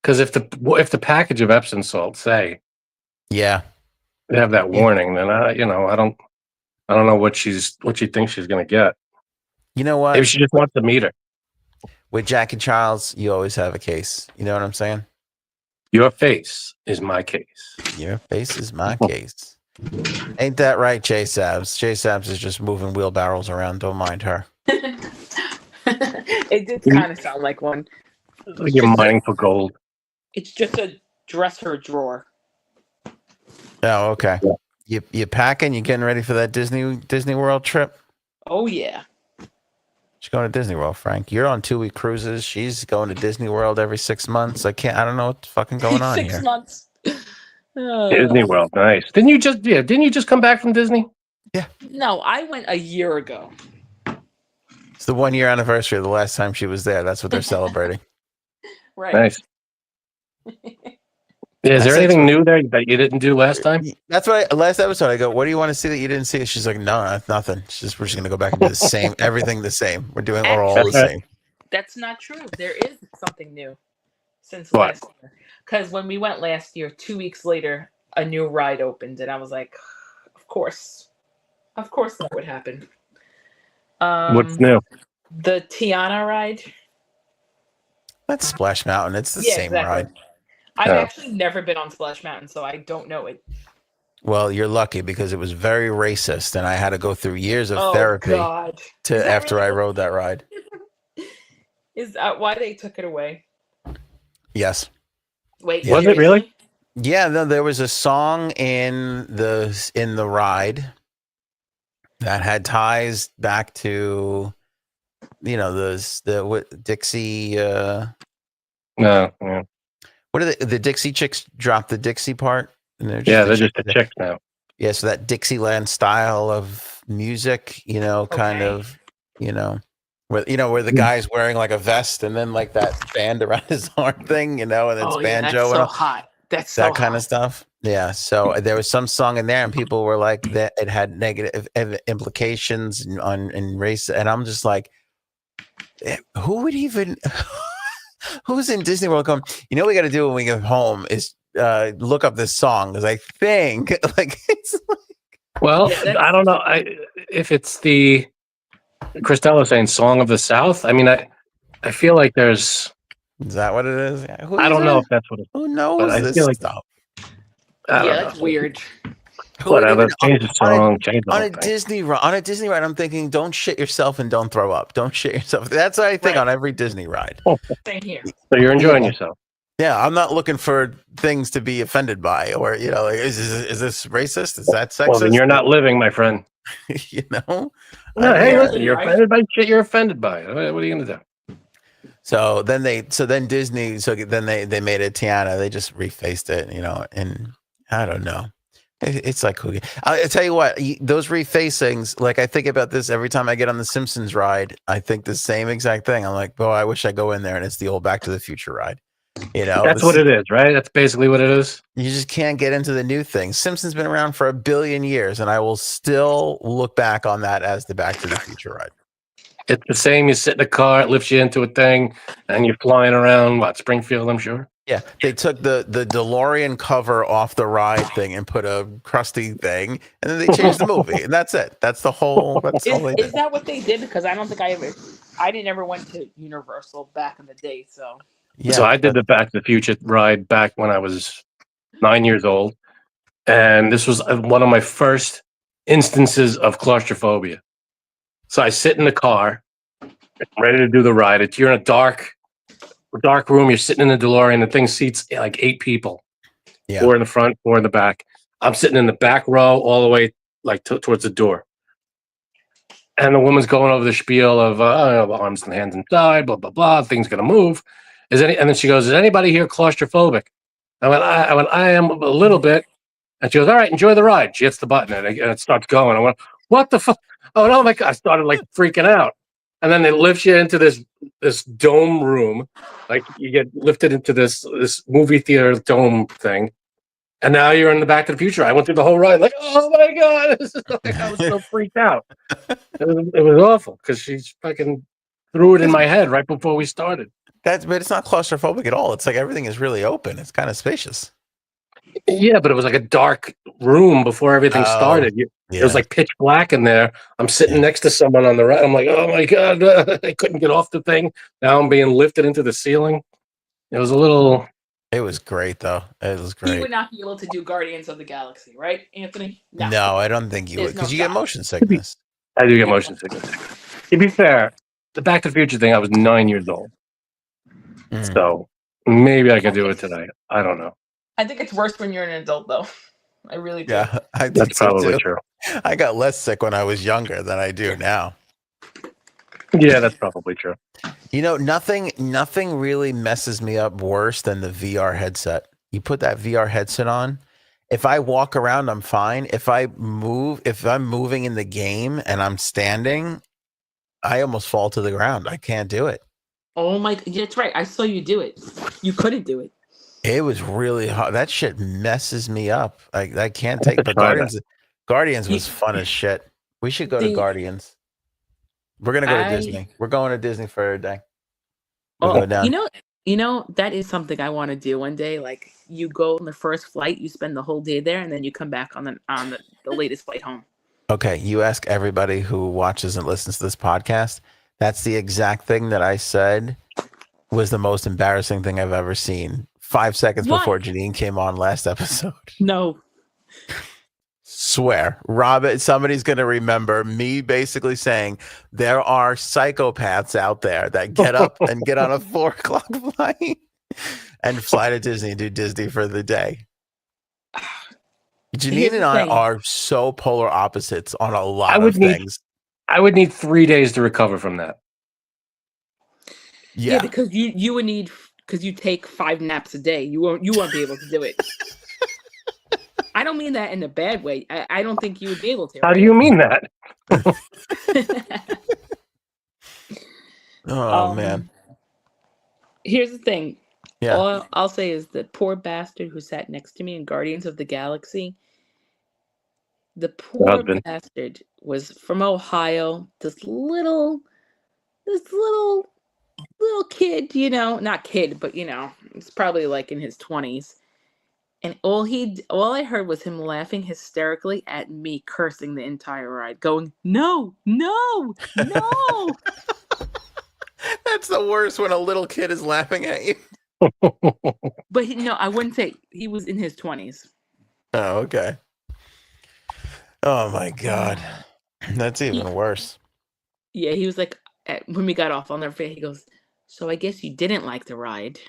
because if the package of Epsom salt say, they have that warning, then I don't know what she thinks she's going to get. You know what? Maybe she just wants to meet her. With Jackie Childs, you always have a case. You know what I'm saying? Your face is my case. Your face is my case. Ain't that right, Jay Sabs? Jay Sabs is just moving wheelbarrows around. Don't mind her. It did kind of sound like one. Like you're mining for gold. It's just a dresser drawer. Oh, okay. You packing? You getting ready for that Disney World trip? Oh yeah. She's going to Disney World, Frank. You're on 2-week cruises. She's going to Disney World every 6 months. I don't know what's fucking going on 6 here. months. Disney World, nice. Didn't you just come back from Disney? Yeah. No, I went a year ago. It's the 1-year anniversary of the last time she was there. That's what they're celebrating. Right. Nice. Is there anything new there that you didn't do last time? That's what last episode I go, what do you want to see that you didn't see? She's like, no, nothing. We're just gonna go back and do the same, everything the same. We're all the same. That's not true. There is something new since last year. Because when we went last year, 2 weeks later, a new ride opened, and I was like, of course that would happen. What's new? The Tiana ride. That's Splash Mountain. It's the same ride. I've actually never been on Splash Mountain, so I don't know it. Well, you're lucky because it was very racist, and I had to go through years of therapy after I rode that ride. Is that why they took it away? Yes. Wait, was it really? Yeah, no, there was a song in the ride that had ties back to, the Dixie. No. Yeah. What are the Dixie Chicks drop the Dixie part? And they're just the chicks now. Yeah, so that Dixieland style of music, kind of, where the guy's wearing like a vest and then like that band around his arm thing, and it's banjo that's so hot. That's so that kind hot. of stuff. Yeah, so there was some song in there, and people were like that it had negative implications in race, and I'm just like, who would even? Who's in Disney World going, we got to do when we get home is look up this song, because I think it's like, well, I don't know if it's the Christella saying "Song of the South." I mean, I feel like is that what it is? Yeah. I don't know if that's what it is. Who knows this stuff? That's weird. Whatever. Change the song. On a Disney ride, I'm thinking, don't shit yourself and don't throw up. Don't shit yourself. That's what I think on every Disney ride. Same here. So you're enjoying yourself. Yeah, I'm not looking for things to be offended by, or is this racist? Is that sexist? Well, then you're not living, my friend. No, hey, listen, you're offended by shit you're offended by. What are you gonna do? So then Disney, they made it Tiana. They just refaced it, and I don't know. It's like, I tell you what, those refacings, like I think about this every time I get on the Simpsons ride. I think the same exact thing. I'm like, I wish I go in there and it's the old Back to the Future ride. That's what it is, right? That's basically what it is. You just can't get into the new thing. Simpsons been around for 1 billion years, and I will still look back on that as the Back to the Future ride. It's the same. You sit in a car, it lifts you into a thing, and you're flying around, Springfield, I'm sure. Yeah, they took the DeLorean cover off the ride thing and put a crusty thing, and then they changed the movie, and that's it. That's the whole. Is that what they did? Because I don't think I didn't ever went to Universal back in the day. So yeah, so I did the Back to the Future ride back when I was 9 years old, and this was one of my first instances of claustrophobia. So I sit in the car, ready to do the ride. You're in a dark room. You're sitting in the DeLorean. The thing seats like 8 people. Yeah. 4 in the front, 4 in the back. I'm sitting in the back row all the way towards the door. And the woman's going over the spiel of arms and hands inside, blah, blah, blah. Things going to move. And then she goes, is anybody here claustrophobic? I went, I am a little bit. And she goes, all right, enjoy the ride. She hits the button and it starts going. I went, what the fuck? Oh my God. I started freaking out. And then they lift you into this dome room. Like you get lifted into this movie theater dome thing. And now you're in the Back to the Future. I went through the whole ride oh my God. I was so freaked out. It was awful because she fucking threw it in my head right before we started. But it's not claustrophobic at all. It's like everything is really open. It's kind of spacious. Yeah, but it was like a dark room before everything started. It was like pitch black in there. I'm sitting next to someone on the right. I'm like, oh my God, I couldn't get off the thing. Now I'm being lifted into the ceiling. It was a little It was great, though. It was great. He would not be able to do Guardians of the Galaxy, right, Anthony? No, I don't think you would, because you get motion sickness. I do get motion sickness. To be fair, the Back to the Future thing, I was 9 years old. So maybe I could do it today. I don't know. I think it's worse when you're an adult, though. I really do. Yeah, I think That's probably too. true. I got less sick when I was younger than I do now. Yeah, that's probably true. You know, nothing really messes me up worse than the VR headset. You put that VR headset on. If I walk around, I'm fine. If I'm moving in the game and I'm standing, I almost fall to the ground. I can't do it. Oh my, that's right. I saw you do it. You couldn't do it. It was really hard. That shit messes me up. I can't take. But Guardians was fun as shit. We should go to Guardians. We're gonna go to Disney. We're going to Disney for a day. We'll go down. You know that is something I want to do one day. Like you go on the first flight, you spend the whole day there, and then you come back on the latest flight home. Okay, you ask everybody who watches and listens to this podcast. That's the exact thing that I said was the most embarrassing thing I've ever seen. 5 seconds before Janine came on last episode. No. Swear. Robert, somebody's going to remember me basically saying there are psychopaths out there that get up and get on a 4 o'clock flight and fly to Disney and do Disney for the day. Janine and I are so polar opposites on a lot of things. I would need 3 days to recover from that. Yeah, because you would need, because you take 5 naps a day. You won't be able to do it. I don't mean that in a bad way. I don't think you would be able to. How do you mean that? Oh man. Here's the thing. Yeah. All I'll say is the poor bastard who sat next to me in Guardians of the Galaxy. The poor bastard was from Ohio. This little kid, not kid, but it's probably like in his 20s. And all I heard was him laughing hysterically at me, cursing the entire ride, going, "No, no, no." That's the worst when a little kid is laughing at you. But I wouldn't say he was in his 20s. Oh, okay. Oh my God. That's even worse. Yeah, he was like, when we got off, I'll never forget, he goes, "So I guess you didn't like the ride."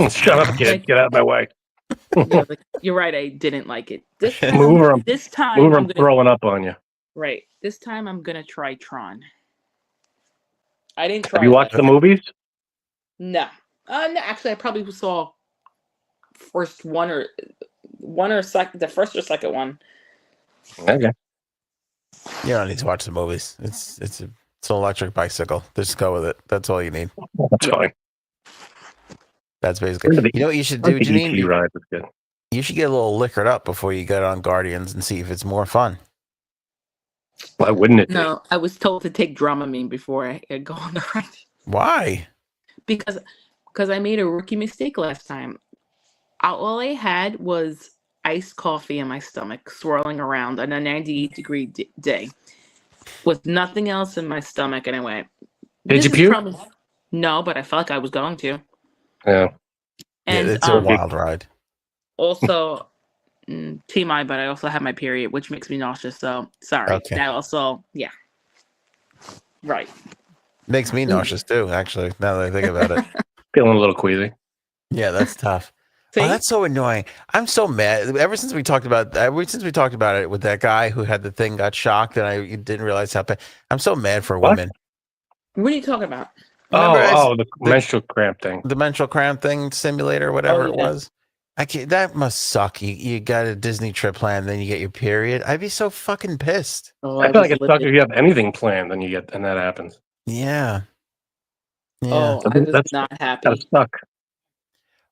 Shut up, kid. Get out of my way. Yeah, like, you're right, I didn't like it. This time I'm throwing up on you. Right. This time I'm gonna try Tron. I didn't try. Have you watched the movies? No. No, actually I probably saw first one or second, the first or second one. Okay. You don't need to watch the movies. It's an electric bicycle. Just go with it. That's all you need. That's fine. That's basically. You know what you should do, Janine? Ride was good. You should get a little liquored up before you get on Guardians and see if it's more fun. Why wouldn't it? No, I was told to take Dramamine before I go on the ride. Why? Because I made a rookie mistake last time. All I had was iced coffee in my stomach, swirling around on a 98-degree day, with nothing else in my stomach, and I went. Did you puke? No, but I felt like I was going to. Yeah. And it's a wild ride. Also, TMI, but I also have my period, which makes me nauseous. So sorry. Okay. That also, yeah. Right. Makes me nauseous too, actually, now that I think about it. Feeling a little queasy. Yeah, that's tough. Oh, that's so annoying. I'm so mad. Ever since we talked about it with that guy who had the thing got shocked and I didn't realize how bad. I'm so mad for women. What are you talking about? The menstrual cramp thing. The menstrual cramp thing simulator, whatever it was. That must suck. You got a Disney trip planned, then you get your period. I'd be so fucking pissed. I feel like it sucks if you have anything planned, and that happens. Yeah. Oh, I was not happy. That suck.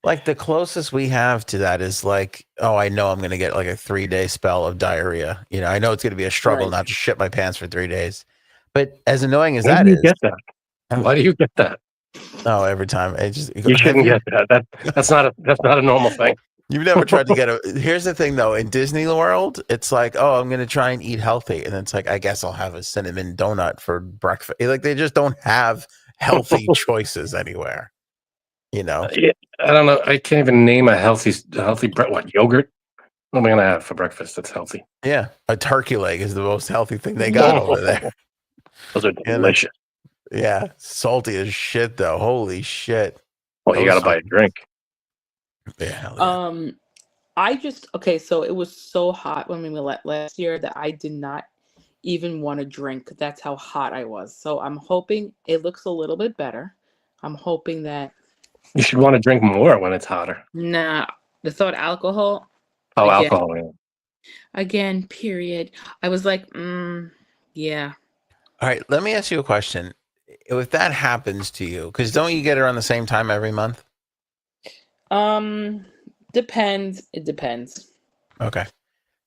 Like the closest we have to that is like, I know I'm going to get like a 3-day spell of diarrhea. I know it's going to be a struggle not to shit my pants for 3 days. But as annoying as that is, get that? Why do you get that? Oh, every time you shouldn't get that. That's not a normal thing. You've never tried to get Here's the thing, though. In Disney World, it's like, I'm going to try and eat healthy, and it's like, I guess I'll have a cinnamon donut for breakfast. Like they just don't have healthy choices anywhere. Yeah, I don't know. I can't even name a healthy bread. What, yogurt? What am I gonna have for breakfast that's healthy? Yeah, a turkey leg is the most healthy thing they got over there. Those are delicious. Yeah, salty as shit though. Holy shit. Well, you got to buy a drink. Yeah. So it was so hot when we went last year that I did not even want to drink. That's how hot I was. So I'm hoping it looks a little bit better. I'm hoping that You should want to drink more when it's hotter. the thought alcohol. Oh, again, alcohol. Yeah. Again, period. I was like, yeah. All right, let me ask you a question. If that happens to you, because don't you get it around the same time every month? Depends. It depends. Okay.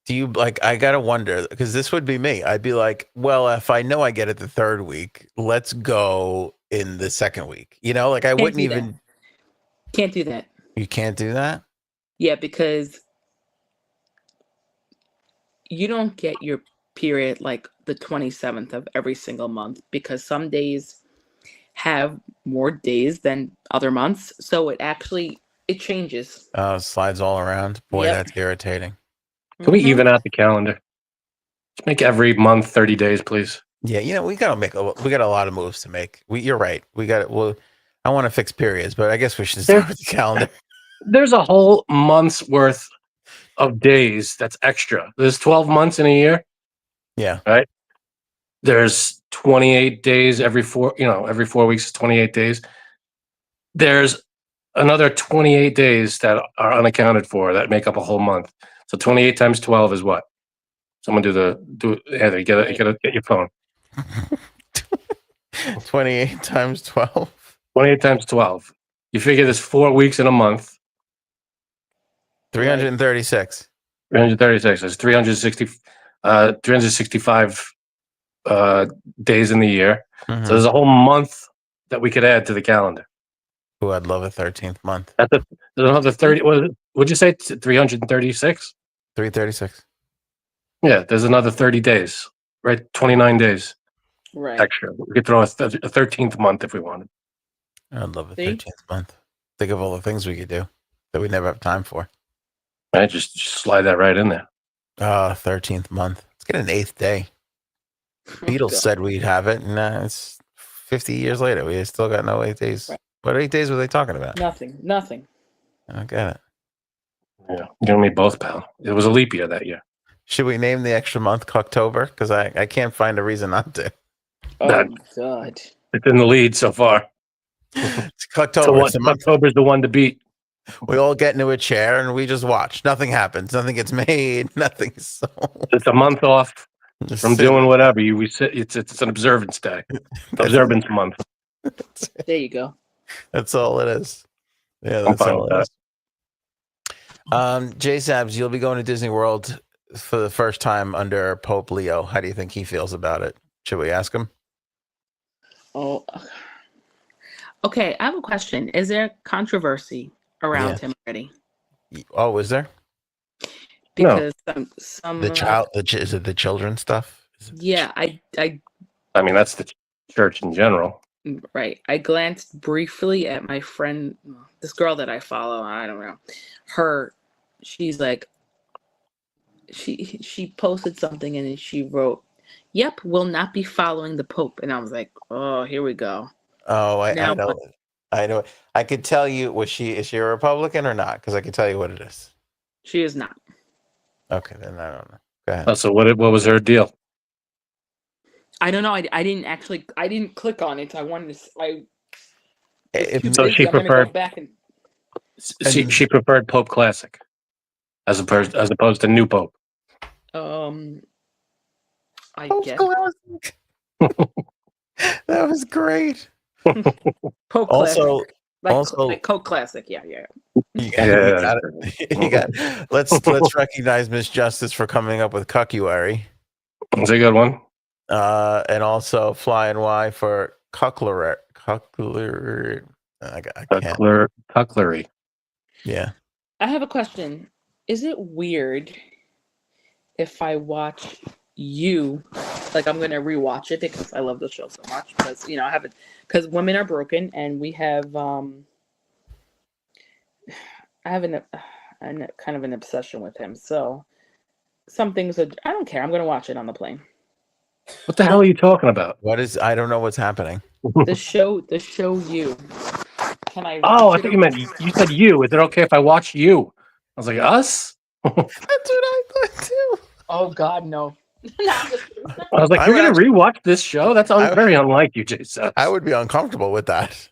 Do you I gotta wonder, because this would be me. I'd be like, well, if I know I get it the third week, let's go in the second week. I wouldn't even. Can't do that. You can't do that? Yeah, because you don't get your period like the 27th of every single month, because some days have more days than other months. So it changes. Oh, slides all around. Boy, Yep. That's irritating. Can we even out the calendar? Just make every month 30 days, please. Yeah, we got a lot of moves to make. You're right. I want to fix periods, but I guess we should start with the calendar. There's a whole month's worth of days that's extra. There's 12 months in a year. Yeah. Right. There's 28 days every 4 weeks is 28 days. There's another 28 days that are unaccounted for that make up a whole month. So 28 times 12 is what? Someone Heather, get your phone. 28 times 12. 28 times 12. You figure there's 4 weeks in a month. 336. 336. There's 365 days in the year. Mm-hmm. So there's a whole month that we could add to the calendar. Oh, I'd love a 13th month. There's another 30. What'd you say? 336? 336. Yeah, there's another 30 days, right? 29 days. Right. Extra. We could throw a 13th month if we wanted. I'd love a 13th month. Think of all the things we could do that we never have time for. Right, just slide that right in there. 13th month. Let's get an 8th day. Beatles said we'd have it, and it's 50 years later. We still got no 8 days. Right. What 8 days were they talking about? Nothing. I don't get it. Yeah, you and me both, pal. It was a leap year that year. Should we name the extra month Cocktober? Because I can't find a reason not to. Oh, my God. It's in the lead so far. It's Cocktober. October's the one to beat. We all get into a chair and we just watch. Nothing happens. Nothing gets made. Nothing's sold. It's a month off from doing whatever. We sit. It's an observance day. Observance month. There you go. That's all it is. Yeah, that's all it is. J Sabs, you'll be going to Disney World for the first time under Pope Leo. How do you think he feels about it? Should we ask him? Oh, okay. I have a question. Is there controversy around him already? Oh, is there? Because some is it the children stuff? Yeah, I mean, that's the church in general. Right. I glanced briefly at my friend, this girl that I follow. I don't know. She's like, she posted something and she wrote, "Yep, will not be following the Pope." And I was like, "Oh, here we go." Oh, I know. I could tell you, is she a Republican or not? Because I could tell you what it is. She is not. Okay, then I don't know. Go ahead. So what was her deal? I don't know. I didn't click on it. I wanted to. So she preferred. Back and she preferred Pope Classic, as opposed to New Pope. I guess. That was great. Pope also, Classic. Like Coke Classic. Yeah. You got let's recognize Miss Justice for coming up with Cuckuary. That's a good one. And also Flying Y for Cucklery. Cucklery. Yeah. I have a question. Is it weird if I watch you, like I'm gonna rewatch it because I love the show so much, because I have it, because Women Are Broken, and we have I have a kind of an obsession with him. So some things I don't care. I'm going to watch it on the plane. What the hell are you talking about? I don't know what's happening. The show You. Can I watch Oh, I it? thought you meant you said you. Is it okay if I watch you? I was like, us? That's what I thought too. Oh God, no. I was like, you're going to rewatch this show? That's very unlike you, Jason. I would be uncomfortable with that.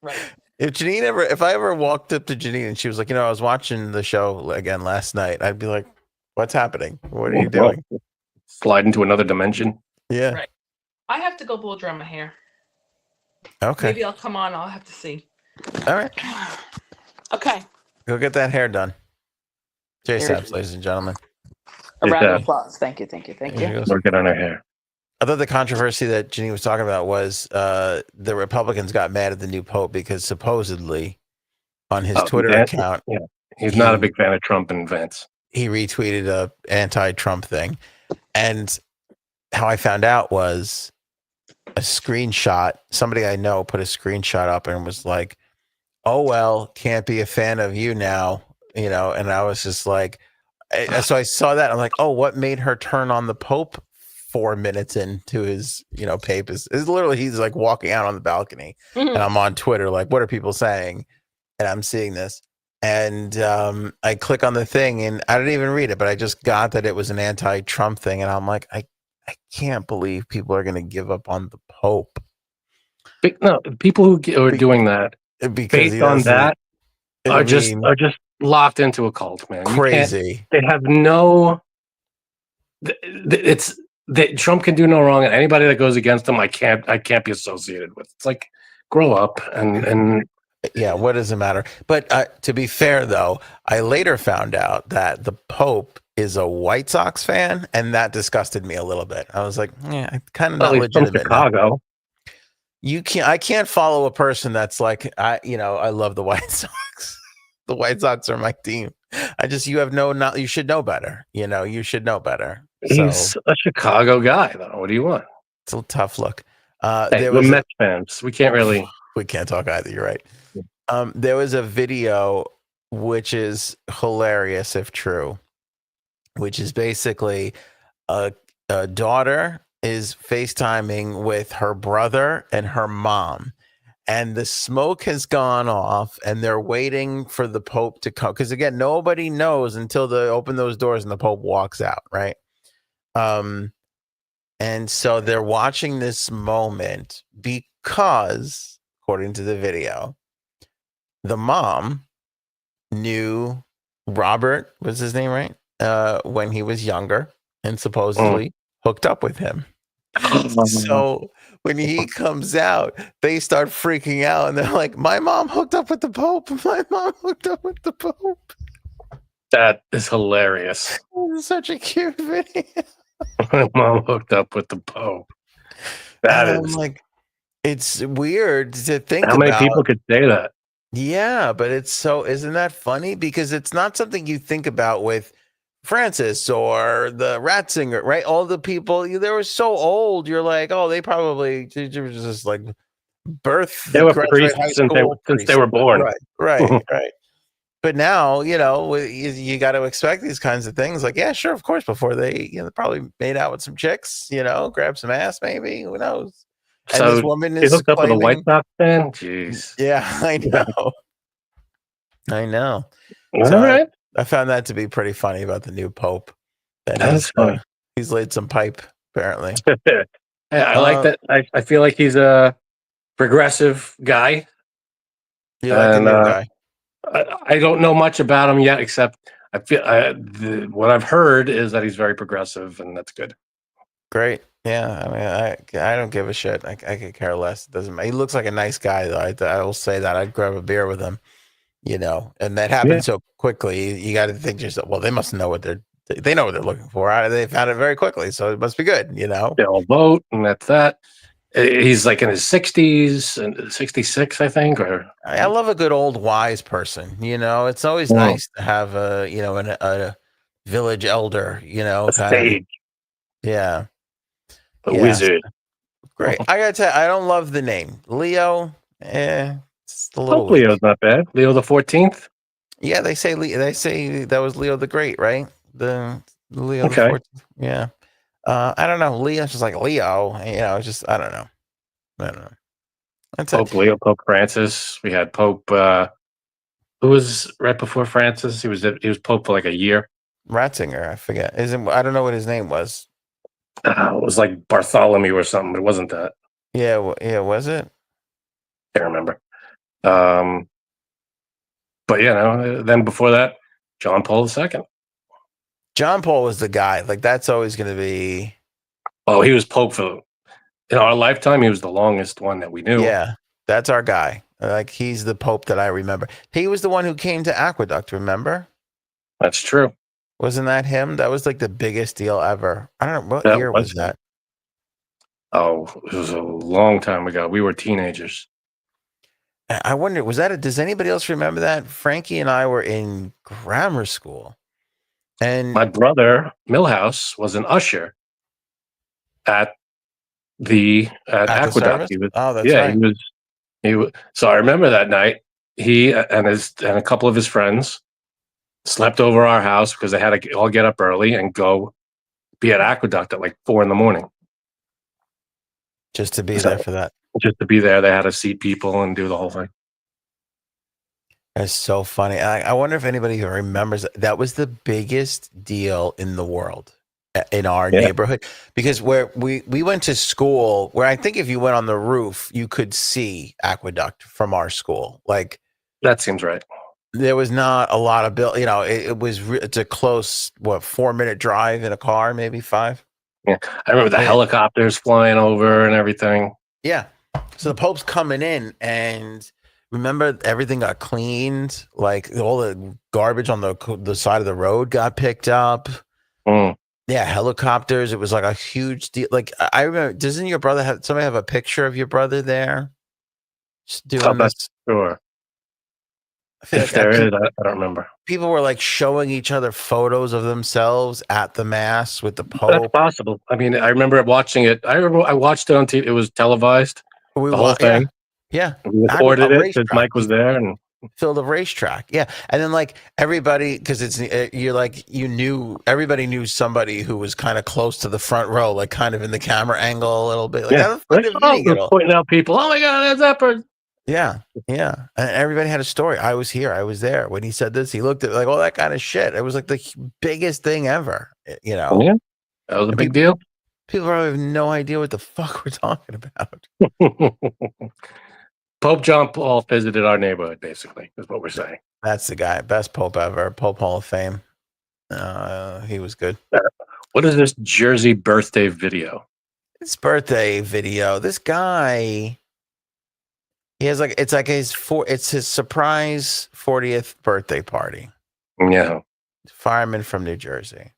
Right. If I ever walked up to Janine and she was like, I was watching the show again last night, I'd be like, what's happening? What are you doing? Slide into another dimension. Yeah. Right. I have to go blow dry my hair. Okay. Maybe I'll come on. I'll have to see. All right. Okay. Go get that hair done. J-Sabs, ladies and gentlemen. A round of applause. Thank you. Working on her hair. I thought the controversy that Janine was talking about was the Republicans got mad at the new Pope because supposedly on his Twitter account, he's not a big fan of Trump and Vance. He retweeted a anti-Trump thing. And how I found out was a screenshot. Somebody I know put a screenshot up and was like, oh, well, can't be a fan of you now, and I was just like, so I saw that. I'm like, oh, what made her turn on the Pope 4 minutes into his, pape is literally, he's like walking out on the balcony and I'm on Twitter. Like, what are people saying? And I'm seeing this and I click on the thing and I didn't even read it, but I just got that it was an anti-Trump thing. And I'm like, I can't believe people are going to give up on the Pope. No, people who are doing that based on that are just locked into a cult, man. Crazy. They have no. Trump can do no wrong, and anybody that goes against him, I can't be associated with. It's like, grow up and. Yeah, what does it matter? But to be fair, though, I later found out that the Pope is a White Sox fan, and that disgusted me a little bit. I was like, yeah, kind of not legitimate. From Chicago. I can't follow a person that's like, I love the White Sox. The White Sox are my team. You should know better. You should know better. He's a Chicago guy, though. What do you want? It's a tough look. We're Mets fans. We can't talk either. You're right. There was a video which is hilarious if true, which is basically a daughter is FaceTiming with her brother and her mom, and the smoke has gone off and they're waiting for the Pope to come. Because again, nobody knows until they open those doors and the Pope walks out, right? And so they're watching this moment because, according to the video, the mom knew Robert was his name, right? When he was younger and supposedly hooked up with him. So when he comes out, they start freaking out and they're like, my mom hooked up with the Pope. My mom hooked up with the Pope. That is hilarious. Such a cute video. My mom hooked up with the Pope. Like, it's weird to think how many people could say that. Yeah, but isn't that funny? Because it's not something you think about with Francis or the Ratzinger, right? All the people, they were so old. You're like, oh, they were just like birth. They were priests since they were born. Right. But now, you got to expect these kinds of things. Like, yeah, sure, of course. Before they, probably made out with some chicks, grab some ass, maybe. Who knows? And so this woman is hooked up with a White Sox fan. Jeez. Yeah, I know. I know. All right. I found that to be pretty funny about the new Pope. That's funny. He's laid some pipe, apparently. I like that. I feel like he's a progressive guy. You like the new guy? I don't know much about him yet, except I feel what I've heard is that he's very progressive, and that's good. Great. Yeah, I mean, I don't give a shit. I could care less. It doesn't matter. He looks like a nice guy, though. I will say that. I'd grab a beer with him, and that happened so quickly. You got to think to yourself, well, they must know what they know what they're looking for. They found it very quickly, so it must be good, They'll vote, and that's that. He's like in his 60s and 66, I think. Or I love a good old wise person. It's always nice to have a village elder. A sage. Yeah. A wizard. Great. I gotta tell you, I don't love the name Leo. It's a little. Leo's not bad. Leo the 14th. Yeah, they say that was Leo the Great, right? The Leo the Okay. 14th. Yeah. I don't know. Leo's just like Leo. You know, it's just I don't know. That's Pope it. Leo, Pope Francis. We had Pope. Who was right before Francis? He was Pope for like a year. Ratzinger, I forget. I don't know what his name was. It was like Bartholomew or something. It wasn't that. Yeah, yeah, was it? Can't remember. But yeah, no, then before that, John Paul II. John Paul was the guy. Like that's always going to be. Oh, he was Pope for in our lifetime. He was the longest one that we knew. Yeah, that's our guy. Like he's the Pope that I remember. He was the one who came to Aqueduct. Remember? That's true. Wasn't that him? That was like the biggest deal ever. I don't know what That year was that. Oh, it was a long time ago. We were teenagers. I wonder, does anybody else remember that? Frankie and I were in grammar school. And my brother, Millhouse, was an usher at Aqueduct. He was, that's right. He was. So I remember that night. He and a couple of his friends slept over our house because they had to all get up early and go be at Aqueduct at like 4 a.m. Just to be there for that. Just to be there, they had to seat people and do the whole thing. That's so funny. I wonder if anybody who remembers that was the biggest deal in the world in our neighborhood, because where we went to school, where I think if you went on the roof, you could see Aqueduct from our school. Like that seems right. There was not a lot of it's a close 4-minute drive in a car, maybe 5. Yeah, I remember the helicopters flying over and everything. Yeah, so the Pope's coming in, and remember everything got cleaned. Like all the garbage on the side of the road got picked up. Yeah, helicopters. It was like a huge deal. Like I remember, doesn't your brother have a picture of your brother there? Just doing this. Sure. If there is, I don't remember. People were like showing each other photos of themselves at the mass with the Pope. That's possible. I mean, I remember watching it. I watched it on TV. It was televised. The whole thing. Yeah. We recorded it because Mike was there and filled a racetrack. Yeah. And then like everybody, because everybody knew somebody who was kind of close to the front row, like kind of in the camera angle a little bit. Like, pointing out people. Oh my God, there's that person. Yeah. Yeah. And everybody had a story. I was here. I was there. When he said this, he looked at like all that kind of shit. It was like the biggest thing ever, you know? Yeah. That was a big deal. People probably have no idea what the fuck we're talking about. Pope John Paul visited our neighborhood, basically, is what we're saying. That's the guy. Best Pope ever. Pope Hall of Fame. He was good. What is this Jersey birthday video? This birthday video. This guy... He has it's his surprise 40th birthday party. Yeah. Fireman from New Jersey.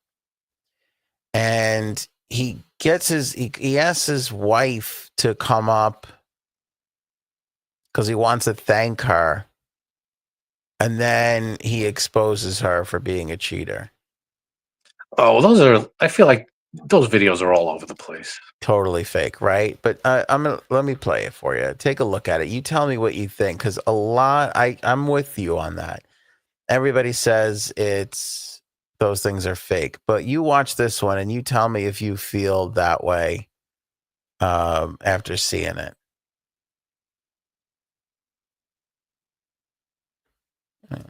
And he asks his wife to come up because he wants to thank her. And then he exposes her for being a cheater. Oh, I feel like those videos are all over the place. Totally fake, right? But let me play it for you. Take a look at it. You tell me what you think, because I'm with you on that. Everybody says those things are fake, but you watch this one and you tell me if you feel that way after seeing it.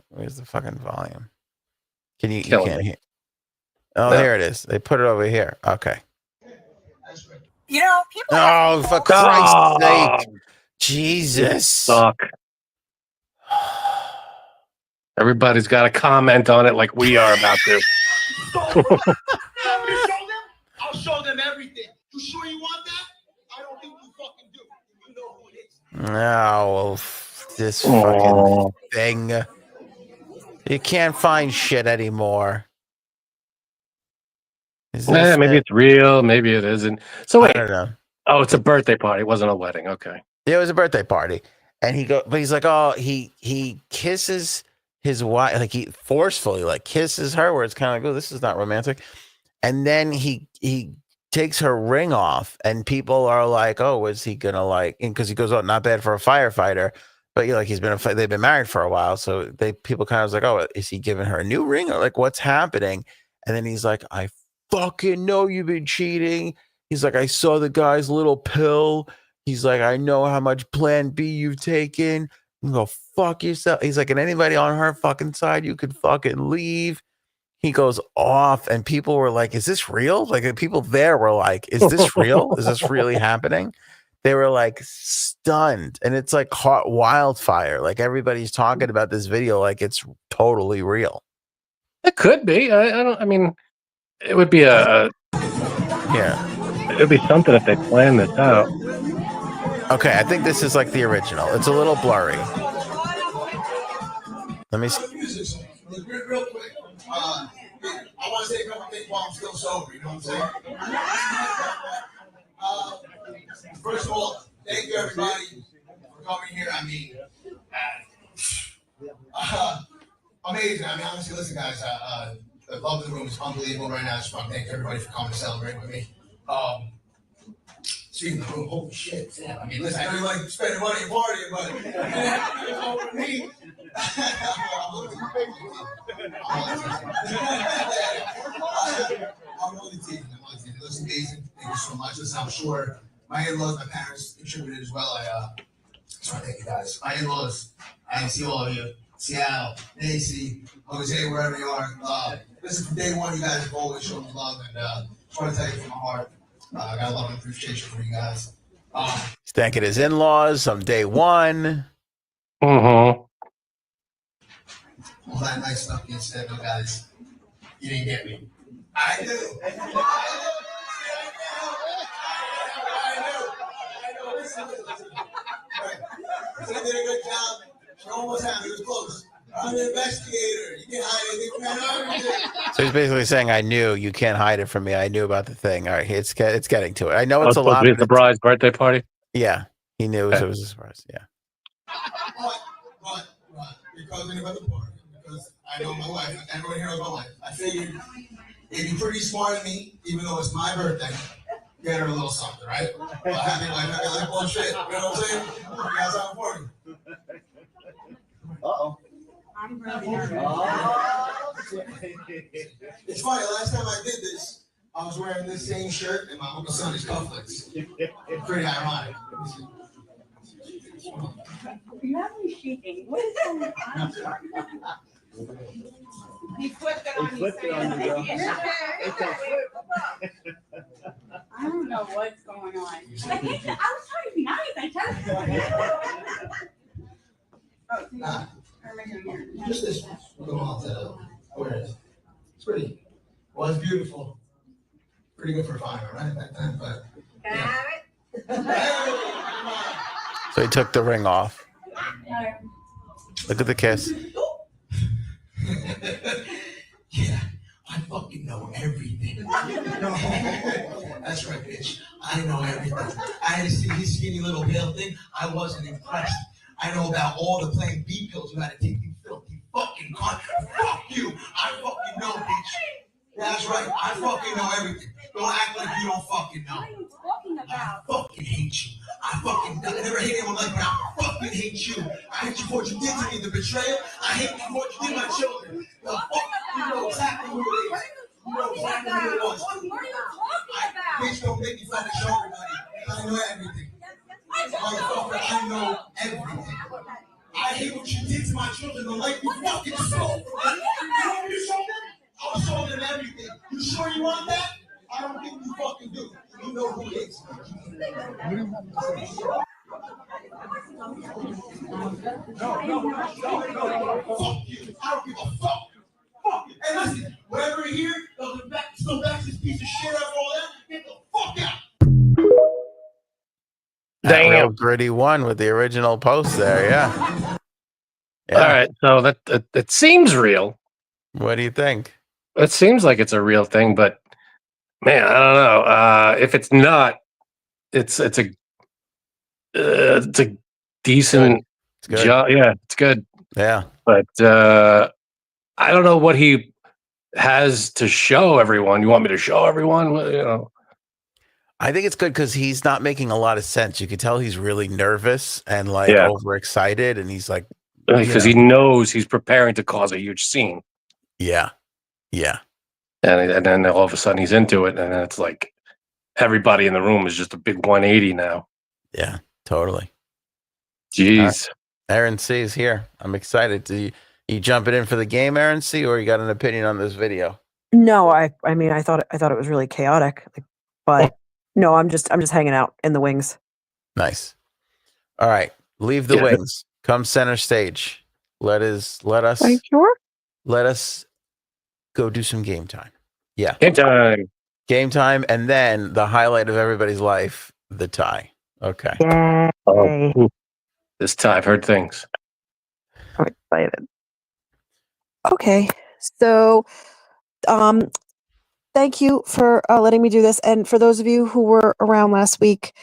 Where's the fucking volume? You can't hear? Oh, no. Here it is. They put it over here. Okay. You know, people. Oh, for Christ's sake. Jesus. Suck. Everybody's got a comment on it like we are about this. I'll show them everything. You sure you want that? I don't think you fucking do. You know who it is. No, this fucking thing. You can't find shit anymore. Maybe it's real, maybe it isn't. So wait, I don't know. Oh, it's a birthday party. It wasn't a wedding. Okay. Yeah, it was a birthday party. And he's like, oh, he kisses his wife, like he forcefully like kisses her, where it's kind of like, oh, this is not romantic. And then he takes her ring off, and people are like, oh, is he gonna like? Because he goes, oh, not bad for a firefighter. But they've been married for a while, so people kind of was like, oh, is he giving her a new ring or like what's happening? And then he's like, I fucking know you've been cheating. He's like, I saw the guy's little pill. He's like, I know how much Plan B you've taken. You go fuck yourself. He's like, and anybody on her fucking side, you could fucking leave. He goes off, and people were like, is this real? Like, the people there were like, is this real? Is this really happening? They were like stunned, and it's like caught wildfire. Like, everybody's talking about this video like it's totally real. It could be. I mean, it would be yeah. It would be something if they planned this out. Okay, I think this is like the original. It's a little blurry. Let me see. Real quick. I want to say a couple things while I'm still sober. You know what I'm saying? First of all, thank you everybody for coming here. I mean, amazing. I mean, honestly, listen, guys. The love of the room is unbelievable right now. I just want to thank everybody for coming to celebrate with me. Speaking of the room, holy shit. Yeah, I mean, listen, I know you like spending money and partying, but it's over me. I'm only teasing. It looks amazing. Thank you so much. Listen, I'm sure my in-laws, my parents contributed as well. I just want to thank you guys. My in-laws, I see all of you. Seattle, Macy, Jose, wherever you are. Listen, from day one, you guys have always shown me love, and just want to tell you from my heart, I got a lot of appreciation for you guys. He's thanking his in-laws on day one. Mm-hmm. All that nice stuff being said, though, guys, you didn't get me. I do. Listen. Right. So I did a good job. It almost happened. It was close. I'm an investigator. You can't hide anything. So he's basically saying, I knew. You can't hide it from me. I knew about the thing. All right, it's getting to it. I know it's a lot. The bride's birthday party? Yeah, he knew it was a surprise. Yeah. But because we about the party, because I know my wife, everyone here knows my wife, I figured it'd be pretty smart of me, even though it's my birthday, get her a little something, right? Well, happy wife, I got like bullshit. You know what I'm saying? You guys have a party. Uh-oh. I'm really It's funny, last time I did this, I was wearing this same shirt and my Uncle Sonny's cufflinks. Pretty ironic. You're shaking. What is going on? He flipped it on you. I don't know what's going on. I was trying to be nice. I tell you. Just this one. We'll go on to where it is. It's pretty. Well, it's beautiful. Pretty good for a Fireman, right? At that time, but. Yeah. So he took the ring off. Look at the kiss. Yeah, I fucking know everything. That's right, bitch. I know everything. I had to see his skinny little pale thing. I wasn't impressed. I know about all the Plan B pills you had to take, you filthy fucking cunt. Fuck you. I fucking know, bitch. That's right. I fucking know everything. Don't act like you don't fucking know. What are you talking about? I fucking hate you. I never hate anyone like that. I fucking hate you. I hate you for what you did to me, the betrayal. I hate you for what you did to my children. The fuck, you know exactly who it is. You know exactly who it was. What are you talking about? Bitch, don't make me fucking show everybody. I know everything. Motherfucker, I know everything. I hate what you did to my children. The life you fucking stole. You know what you showed them? I was showing them everything. You sure you want that? I don't think you fucking do. You know who it is. No. Fuck you. I don't give a fuck. Fuck you. Hey, listen. Whatever here, still back this piece of shit after all that. Get the fuck out. That real gritty one with the original post there, yeah. All right, so that seems real. What do you think? It seems like it's a real thing, but man, I don't know. If it's not, it's a decent job. Yeah, it's good. Yeah, but I don't know what he has to show everyone. You want me to show everyone? You know. I think it's good because he's not making a lot of sense. You can tell he's really nervous and like overexcited, and he's like, because he knows he's preparing to cause a huge scene. Yeah. And then all of a sudden he's into it, and it's like everybody in the room is just a big 180 now. Yeah, totally. Jeez. Erin C is here. I'm excited. Do you jumping in for the game, Erin C, or you got an opinion on this video? No, I mean, I thought it was really chaotic, but no, I'm just hanging out in the wings. Nice. All right, leave the wings. Come center stage. Let us. Are you sure? Let us go do some game time. Yeah, Game time, and then the highlight of everybody's life, the tie. Okay. Yeah. This tie, I've heard things. I'm excited. Okay, so thank you for letting me do this. And for those of you who were around last week,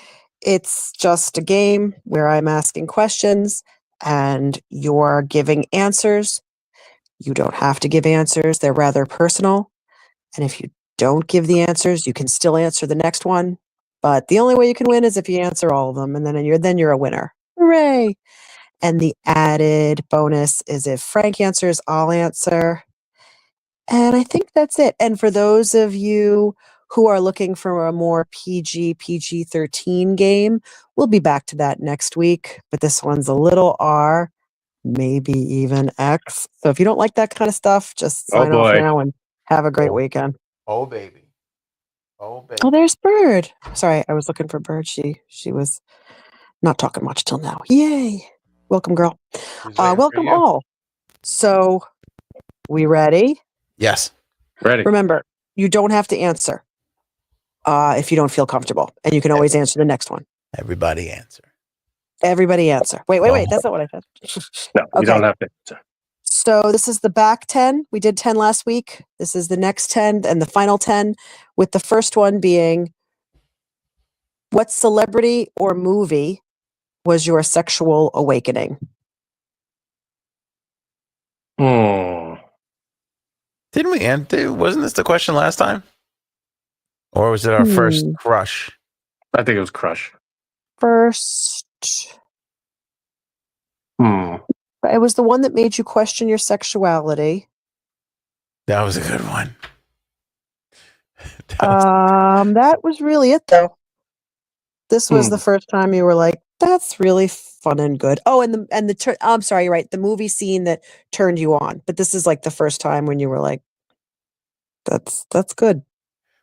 it's just a game where I'm asking questions and you're giving answers. You don't have to give answers. They're rather personal. And if you don't give the answers, you can still answer the next one. But the only way you can win is if you answer all of them, and then you're a winner. Hooray! And the added bonus is if Frank answers, I'll answer. And I think that's it. And for those of you who are looking for a more PG-13 game, we'll be back to that next week. But this one's a little R, maybe even X. So if you don't like that kind of stuff, just sign off now and have a great weekend. Oh, baby. Oh, There's Bird. Sorry, I was looking for Bird. She was not talking much till now. Yay. Welcome, girl. Welcome all. So, we ready? Yes. Ready. Remember, you don't have to answer if you don't feel comfortable. And you can always answer the next one. Everybody answer. Everybody answer. Wait. That's not what I said. No, you don't have to answer. So this is the back 10. We did 10 last week. This is the next 10 and the final 10, with the first one being, what celebrity or movie was your sexual awakening? Didn't we end? Wasn't this the question last time? Or was it our first crush? I think it was crush. First. It was the one that made you question your sexuality. That was a good one. That was really it, though. This was the first time you were like, "That's really fun and good." Oh, I'm sorry, you're right. The movie scene that turned you on, but this is like the first time when you were like, "That's good."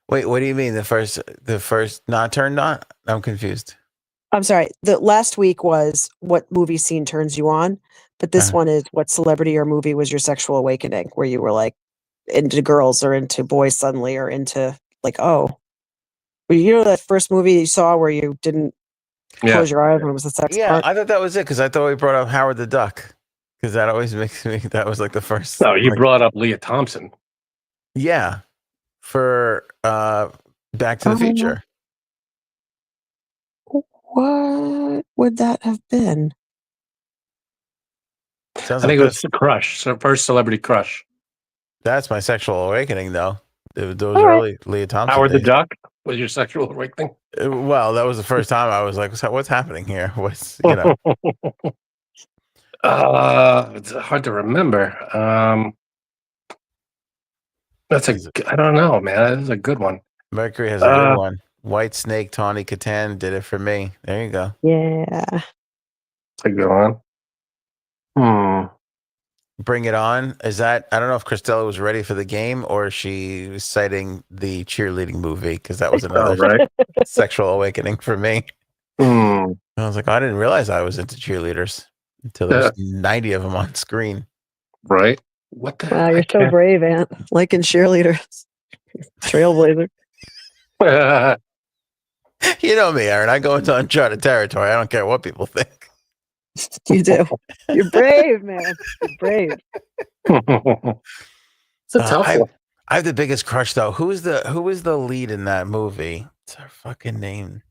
Wait, what do you mean? The first not turned on? I'm confused. I'm sorry. The last week was what movie scene turns you on, but this one is what celebrity or movie was your sexual awakening, where you were like into girls or into boys suddenly, or into like, oh, you know, that first movie you saw where you didn't close your eyes when it was the sex part? I thought that was it, because I thought we brought up Howard the Duck, because that always makes me, that was like the first. No, you brought up Leah Thompson. Yeah, for Back to the Future. What would that have been? I think it was the crush. So first celebrity crush. That's my sexual awakening, though. Those early Leah Thompson. Howard the Duck was your sexual awakening? Well, that was the first time I was like, what's happening here? What's, you know? It's hard to remember. I don't know, man. That is a good one. Mercury has a good one. White Snake, Tawny Katan did it for me. There you go. Yeah. That's a good one. Bring It On. Is that, I don't know if Christella was ready for the game or she was citing the cheerleading movie, because that was another sexual awakening for me. I was like, I didn't realize I was into cheerleaders until there's 90 of them on screen. Right. What the Wow, you're so brave, Aunt. Liking cheerleaders. Trailblazer. You know me, Erin. I go into uncharted territory. I don't care what people think. You do. You're brave, man. You're brave. It's a tough one. I have the biggest crush, though. Who is the lead in that movie? What's her fucking name?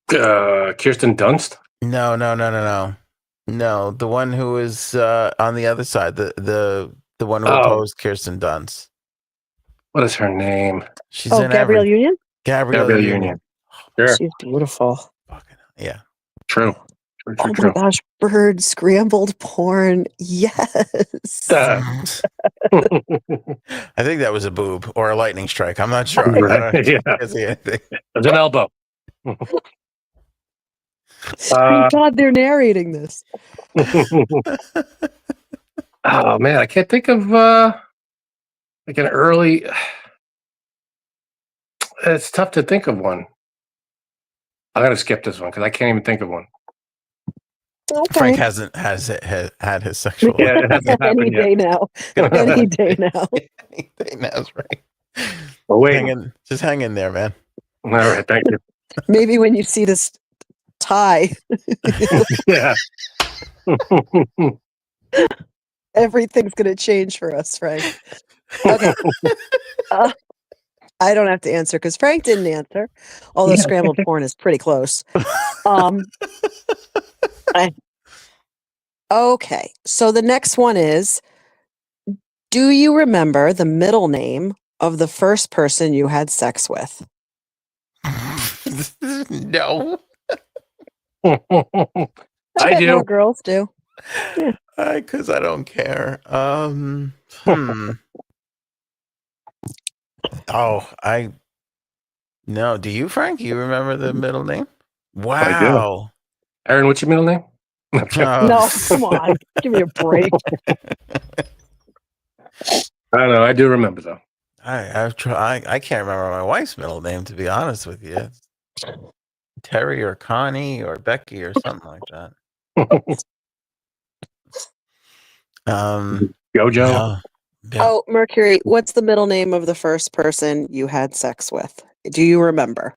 Kirsten Dunst? No. No, the one who is on the other side. The one who opposed Kirsten Dunst. What is her name? She's in Gabrielle Union? Gabrielle Union. Sure. She's beautiful. Fucking yeah. True. Oh my gosh, bird scrambled porn. Yes. I think that was a boob or a lightning strike. I'm not sure. Yeah. I see anything. It's an elbow. Thank God they're narrating this. Oh man, I can't think of like an early. It's tough to think of one. I'm gonna skip this one because I can't even think of one. Okay. Frank had his sexual. Yeah, it hasn't Any happened day yet. now. Any day now. Any day now is right. Oh, wait. Just hang in there, man. All right, thank you. Maybe when you see this tie, Yeah. everything's going to change for us, Frank. Okay. I don't have to answer because Frank didn't answer, although scrambled porn is pretty close. Okay, so the next one is, do you remember the middle name of the first person you had sex with? No. I do. More girls do. Because I don't care. No. Do you, Frank? You remember the middle name? Wow. I do. Erin, what's your middle name? No, come on. Give me a break. I don't know. I do remember though. I can't remember my wife's middle name, to be honest with you. Terry or Connie or Becky or something like that. Jojo. Yeah. Oh, Mercury, what's the middle name of the first person you had sex with? Do you remember?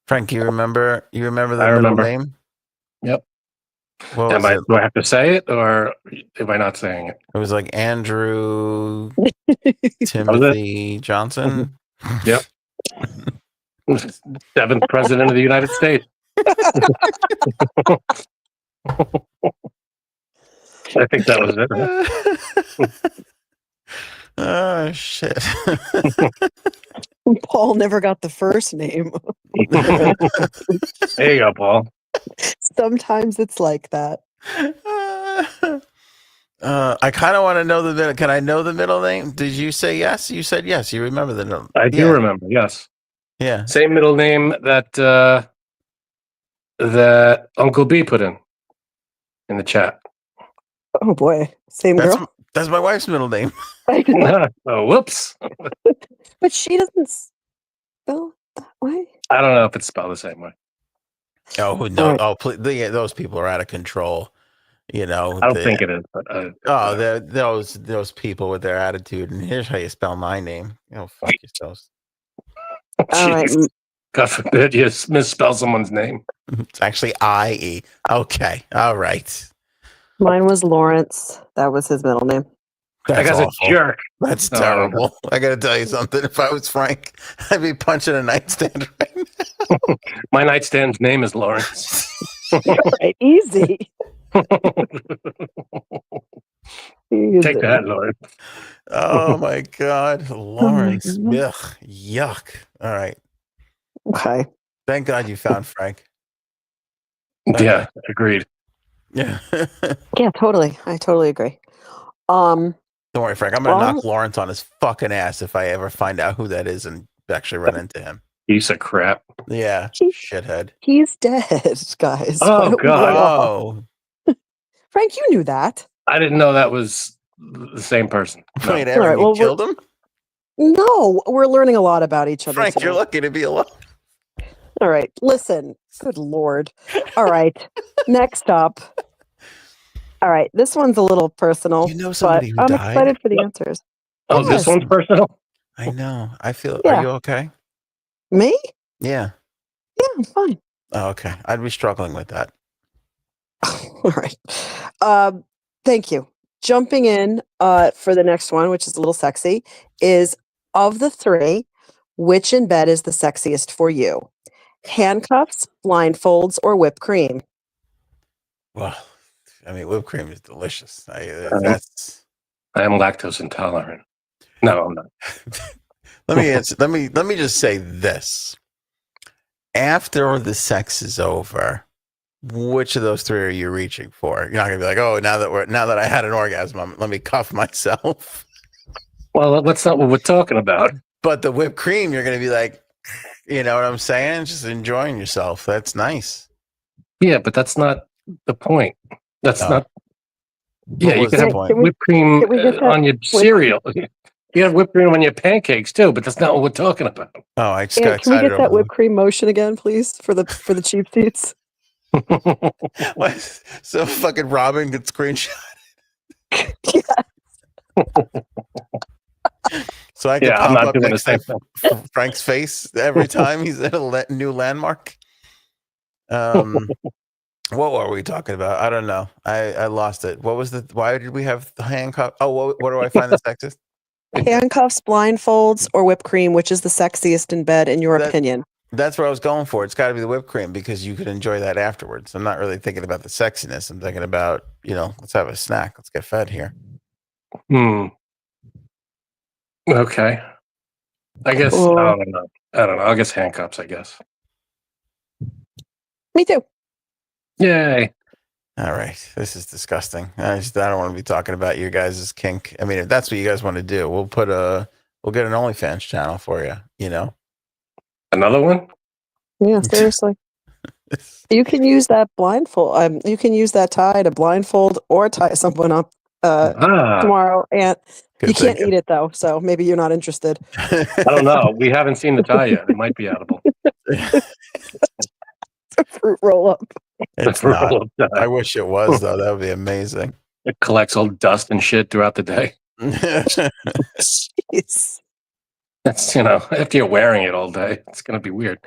Frank, you remember the middle name? Yep. Do I have to say it or am I not saying it? It was like Andrew Timothy Johnson. Yep. 7th president of the United States. I think that was it. Oh shit. Paul never got the first name. There you go, Paul. Sometimes it's like that. I kind of want to know the middle. Can I know the middle name? Did you say yes? You said yes. You remember the middle. I do remember. Yes. Yeah. Same middle name that Uncle B put in the chat. Oh boy, same girl. That's my wife's middle name. Oh, whoops. But she doesn't spell that way. I don't know if it's spelled the same way. Oh no! Right. Oh, please, those people are out of control. You know, I don't think it is. But, those people with their attitude. And here's how you spell my name. Fuck yourselves. All right. God forbid you misspell someone's name. It's actually I-E. Okay. All right. Mine was Lawrence. That was his middle name. That guy's a jerk. That's terrible. I got to tell you something. If I was Frank, I'd be punching a nightstand right now. My nightstand's name is Lawrence. Right, easy. Take that, Lawrence. Oh my God, Lawrence. Ugh, yuck. All right. Okay. Thank God you found Frank. Yeah, agreed. Yeah. Yeah, totally. I totally agree. Don't worry, Frank. I'm gonna knock Lawrence on his fucking ass if I ever find out who that is and actually run into him. Piece of crap. Yeah, shithead. He's dead, guys. Oh God. Oh, Frank, you knew that. I didn't know that was the same person. No. Wait, Erin, you killed him? No, we're learning a lot about each other. Frank, you're lucky to be alive. All right, listen. Good Lord. All right, next up. All right, this one's a little personal. You know somebody who I'm died? excited for the answers. Oh, yes. This one's personal? I know. I feel. Yeah. Are you okay? Me? Yeah. Yeah, I'm fine. Oh, okay. I'd be struggling with that. All right. Thank you. Jumping in for the next one, which is a little sexy, is of the three, which in bed is the sexiest for you? Handcuffs, blindfolds, or whipped cream? Well, I mean, whipped cream is delicious. I am lactose intolerant. No, I'm not. Let me answer. Let me just say this. After the sex is over, which of those three are you reaching for? You're not gonna be like, oh, now that I had an orgasm, let me cuff myself. Well, that's not what we're talking about. But the whipped cream, you're gonna be like, you know what I'm saying? Just enjoying yourself. That's nice. Yeah, but that's not the point. That's not. Yeah, you can have whipped cream on your cereal. You have whipped cream on your pancakes too, but that's not what we're talking about. Oh, I just got Can we excited. get that whipped cream motion again, please, for the cheap seats? What? So fucking Robin gets screenshot. So I can pop up next to Frank's face every time he's at a new landmark. What were we talking about? I don't know. I lost it. What was why did we have the handcuff? Oh, what do I find the sexist? Handcuffs, blindfolds, or whipped cream, which is the sexiest in bed, in your opinion? That's what I was going for. It's got to be the whipped cream because you could enjoy that afterwards. I'm not really thinking about the sexiness. I'm thinking about, let's have a snack. Let's get fed here. Okay. I guess, I don't know. I guess handcuffs, I guess. Me too. Yay. All right. This is disgusting. I don't want to be talking about your guys' kink. I mean, if that's what you guys want to do, we'll get an OnlyFans channel for you, Another one? Yeah, seriously. You can use that blindfold. You can use that tie to blindfold or tie someone up tomorrow. And you can't eat it though, so maybe you're not interested. I don't know. We haven't seen the tie yet. It might be edible. It's a fruit roll up. It's not. I wish it was though. That would be amazing. It collects all dust and shit throughout the day. Jeez. That's after you're wearing it all day, it's gonna be weird.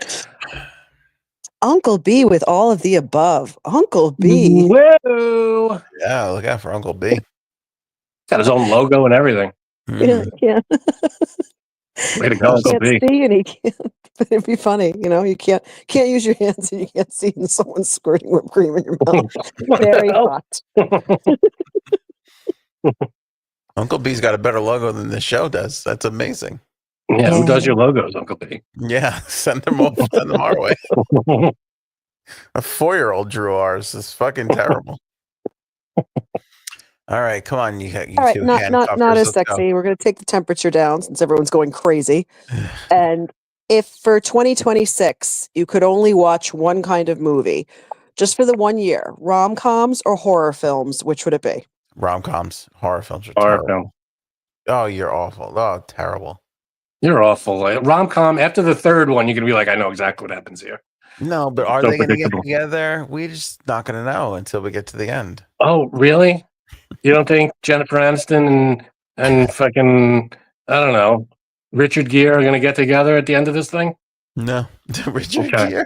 Uncle B with all of the above. Uncle B. Whoa. Yeah, look out for Uncle B. Got his own logo and everything. Yeah. Way to go, Uncle B. See and he can't. But it'd be funny, you can't use your hands and you can't see someone squirting whipped cream in your mouth. Very hot. Uncle B's got a better logo than the show does. That's amazing. Yeah, who does your logos, Uncle B? Yeah, send them our way. A 4-year-old drew ours. It's fucking terrible. All right, come on, you all right, not as sexy. We're going to take the temperature down since everyone's going crazy. And if for 2026 you could only watch one kind of movie, just for the 1 year, rom-coms or horror films, which would it be? Rom-coms. Horror films are horror terrible. Film. Oh, you're awful. Oh, terrible. You're awful. Rom-com, after the third one, you're going to be like, I know exactly what happens here. No, but are they going to get together? We're just not going to know until we get to the end. Oh, really? You don't think Jennifer Aniston and fucking, I don't know, Richard Gere are going to get together at the end of this thing? No. Richard Gere?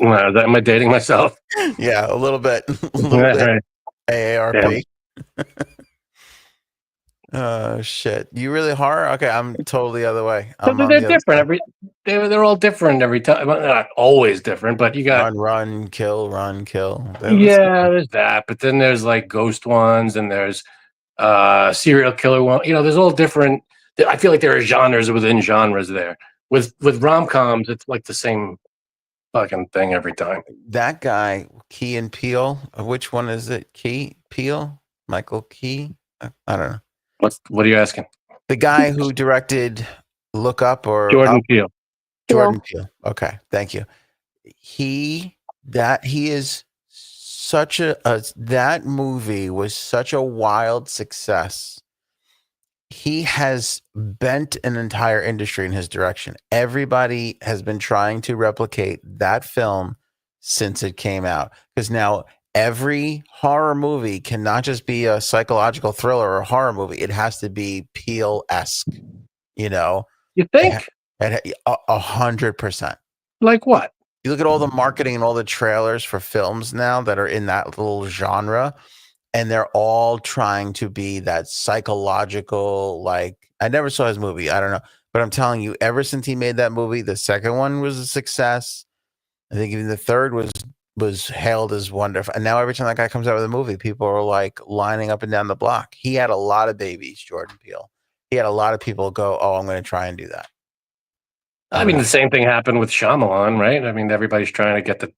Am I dating myself? Yeah, a little bit. Right. AARP. Oh shit! You really horror? Okay, I'm totally the other way. They're different. They're all different every time. Well, not always different, but you got run, kill. There's that. But then there's like ghost ones, and there's serial killer one. There's all different. I feel like there are genres within genres there. With rom-coms, it's like the same fucking thing every time. That guy, Key and Peele. Which one is it? Peele? Michael Key? I don't know. What are you asking? The guy who directed Look Up or Jordan Peele. Jordan Peele. Okay, thank you. He is such that movie was such a wild success. He has bent an entire industry in his direction. Everybody has been trying to replicate that film since it came out because now every horror movie cannot just be a psychological thriller or a horror movie. It has to be Peele-esque, You think? 100%. Like what? You look at all the marketing and all the trailers for films now that are in that little genre, and they're all trying to be that psychological, I never saw his movie. I don't know. But I'm telling you, ever since he made that movie, the second one was a success. I think even the third was hailed as wonderful. And now every time that guy comes out with a movie, people are lining up and down the block. He had a lot of babies, Jordan Peele. he had a lot of people go, "Oh, I'm going to try and do that." I mean, the same thing happened with Shyamalan, right? I mean, everybody's trying to get the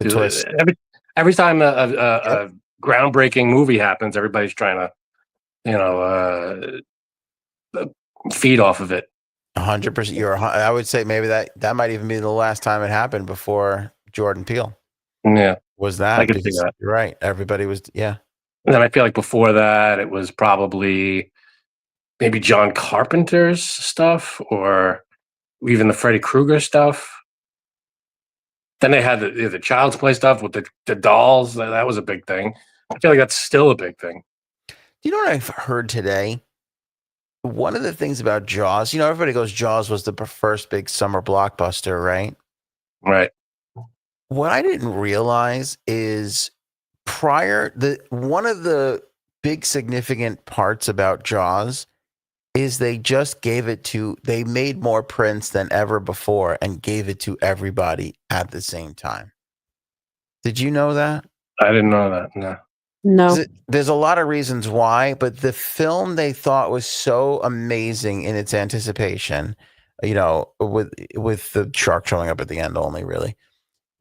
twist. Every time a groundbreaking movie happens, everybody's trying to, you know, feed off of it. 100%. I would say maybe that might even be the last time it happened before Jordan Peele. Yeah, was that? I can see that. You're right. Everybody was, yeah. And then I feel like before that, it was probably maybe John Carpenter's stuff, or even the Freddy Krueger stuff. Then they had the Child's Play stuff with the dolls. That was a big thing. I feel like that's still a big thing. You know what I've heard today? One of the things about Jaws, everybody goes, Jaws was the first big summer blockbuster, right? Right. What I didn't realize is one of the big significant parts about Jaws is they made more prints than ever before and gave it to everybody at the same time. Did you know that? I didn't know that. No. No. There's a lot of reasons why, but the film they thought was so amazing in its anticipation, with the shark showing up at the end only, really,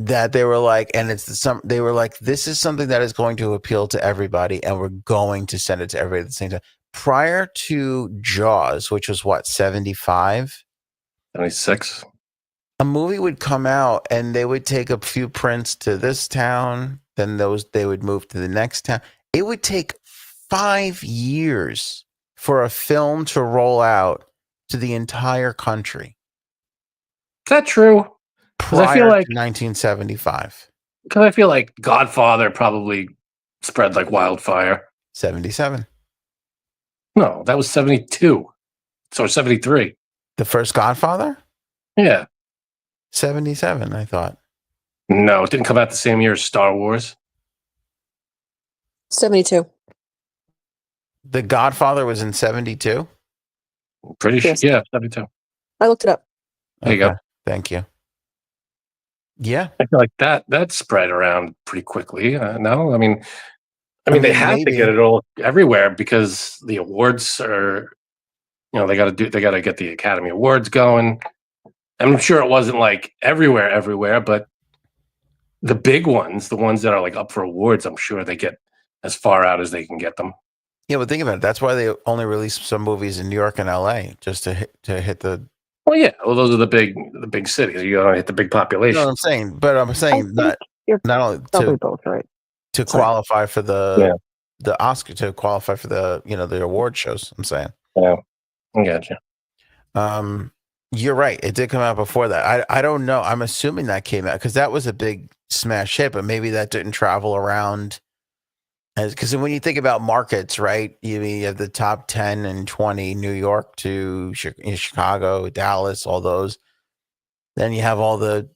that they were like, they were like, this is something that is going to appeal to everybody, and we're going to send it to everybody at the same time. Prior to Jaws, which was what, 75? 76. A movie would come out and they would take a few prints to this town, then they would move to the next town. It would take 5 years for a film to roll out to the entire country. Is that true? Prior I feel like to 1975. Because I feel like Godfather probably spread like wildfire. 77. No, that was 72. So 73. The first Godfather? Yeah. 77, I thought. No, it didn't come out the same year as Star Wars. 72. The Godfather was in 72? Pretty sure. Yeah, 72. I looked it up. There you go. Thank you. Yeah. I feel like that spread around pretty quickly. No, I mean, they have to get it all everywhere because the awards are, they got to get the Academy Awards going. I'm sure it wasn't like everywhere, but the big ones, the ones that are like up for awards, I'm sure they get as far out as they can get them. Yeah, but think about it. That's why they only release some movies in New York and LA, just to hit the. Well, yeah. Well, those are the big cities. You gotta hit the big population. You know what I'm saying? But I'm saying not only to both, right? To qualify for the Oscar, to qualify for the the award shows. I'm saying. Yeah, I gotcha. You're right. It did come out before that. I don't know. I'm assuming that came out because that was a big smash hit, but maybe that didn't travel around. Because when you think about markets, right? You have the top 10 and 20, New York to Chicago, Dallas, all those. Then you have all the,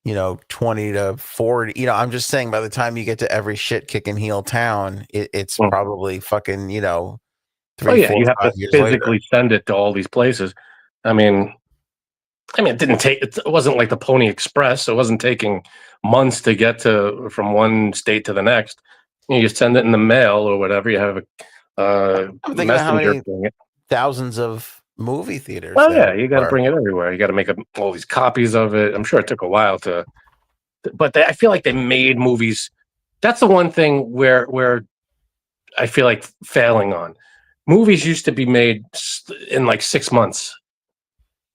20 to 40. I'm just saying by the time you get to every shit kicking heel town, it's probably fucking, 3, 4, you have 5 to years physically later. send it to all these places. I mean, it didn't take. It wasn't like the Pony Express. So it wasn't taking months to get from one state to the next. You just send it in the mail or whatever. You have a messenger bring it. Thousands of movie theaters. Oh yeah, you got to bring it everywhere. You got to make all these copies of it. I'm sure it took a while but I feel like they made movies. That's the one thing where I feel like failing on. Movies used to be made in like 6 months,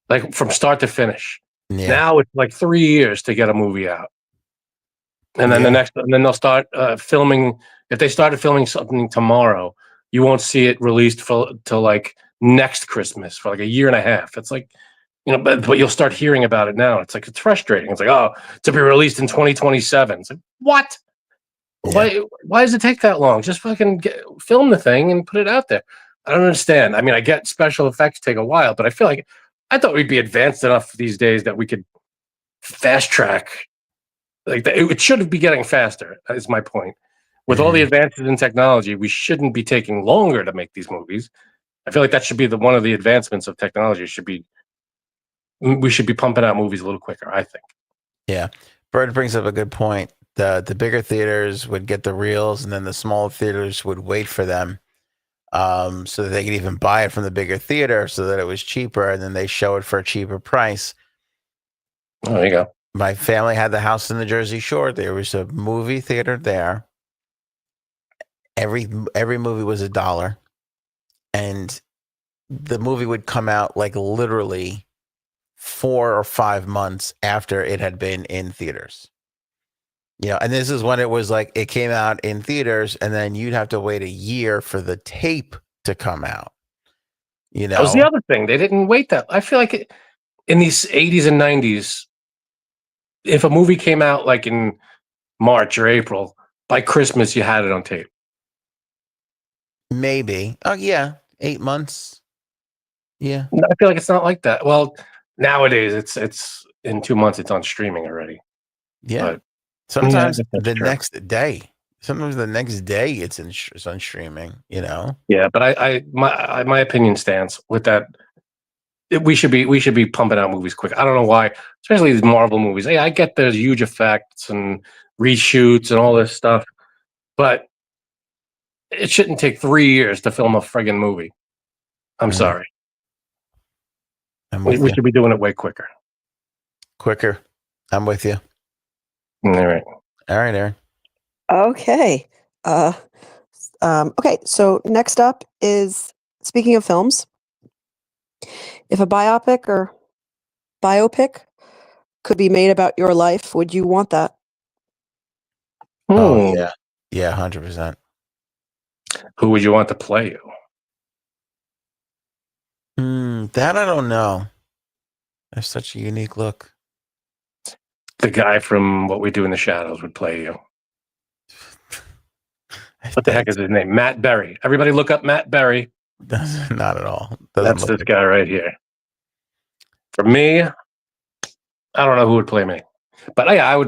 like from start to finish. Yeah. Now it's like 3 years to get a movie out. And then then they'll start filming. If they started filming something tomorrow, you won't see it released till like next Christmas for like a year and a half. It's like, but you'll start hearing about it now. It's like, it's frustrating. It's like, oh, to be released in 2027. It's like, what? Yeah. Why does it take that long? Just fucking film the thing and put it out there. I don't understand. I mean, I get special effects take a while, but I thought we'd be advanced enough these days that we could fast track. Like it should be getting faster, is my point. With all the advances in technology, we shouldn't be taking longer to make these movies. I feel like that should be one of the advancements of technology. We should be pumping out movies a little quicker, I think. Yeah. Bird brings up a good point. The bigger theaters would get the reels, and then the smaller theaters would wait for them. so that they could even buy it from the bigger theater so that it was cheaper, and then they show it for a cheaper price. Oh, there you go. My family had the house in the Jersey Shore. There was a movie theater there. Every movie was $1, and the movie would come out like literally 4 or 5 months after it had been in theaters. And this is when it was like it came out in theaters, and then you'd have to wait a year for the tape to come out. That was the other thing. They didn't wait that. I feel like in these 80s and 90s, if a movie came out like in March or April, by Christmas you had it on tape. Maybe. Oh yeah, 8 months. Yeah. I feel like it's not like that. Well, nowadays it's in 2 months it's on streaming already. Yeah. But, sometimes the next day. Sometimes the next day it's on streaming. Yeah, but my opinion stands with that. We should be pumping out movies quick. I don't know why, especially these Marvel movies. Hey, I get there's huge effects and reshoots and all this stuff, but it shouldn't take 3 years to film a friggin' movie. I'm sorry. We should be doing it way quicker. Quicker. I'm with you. All right, Aaron. Okay. Okay. So next up is, speaking of films, if a biopic could be made about your life, would you want that? Oh yeah. Yeah, 100%. Who would you want to play you? That I don't know. There's such a unique look. The guy from What We Do in the Shadows would play you. What the heck is his name? Matt Berry. Everybody look up Matt Berry. Not at all. That's this guy right here. For me, I don't know who would play me, but yeah, I'd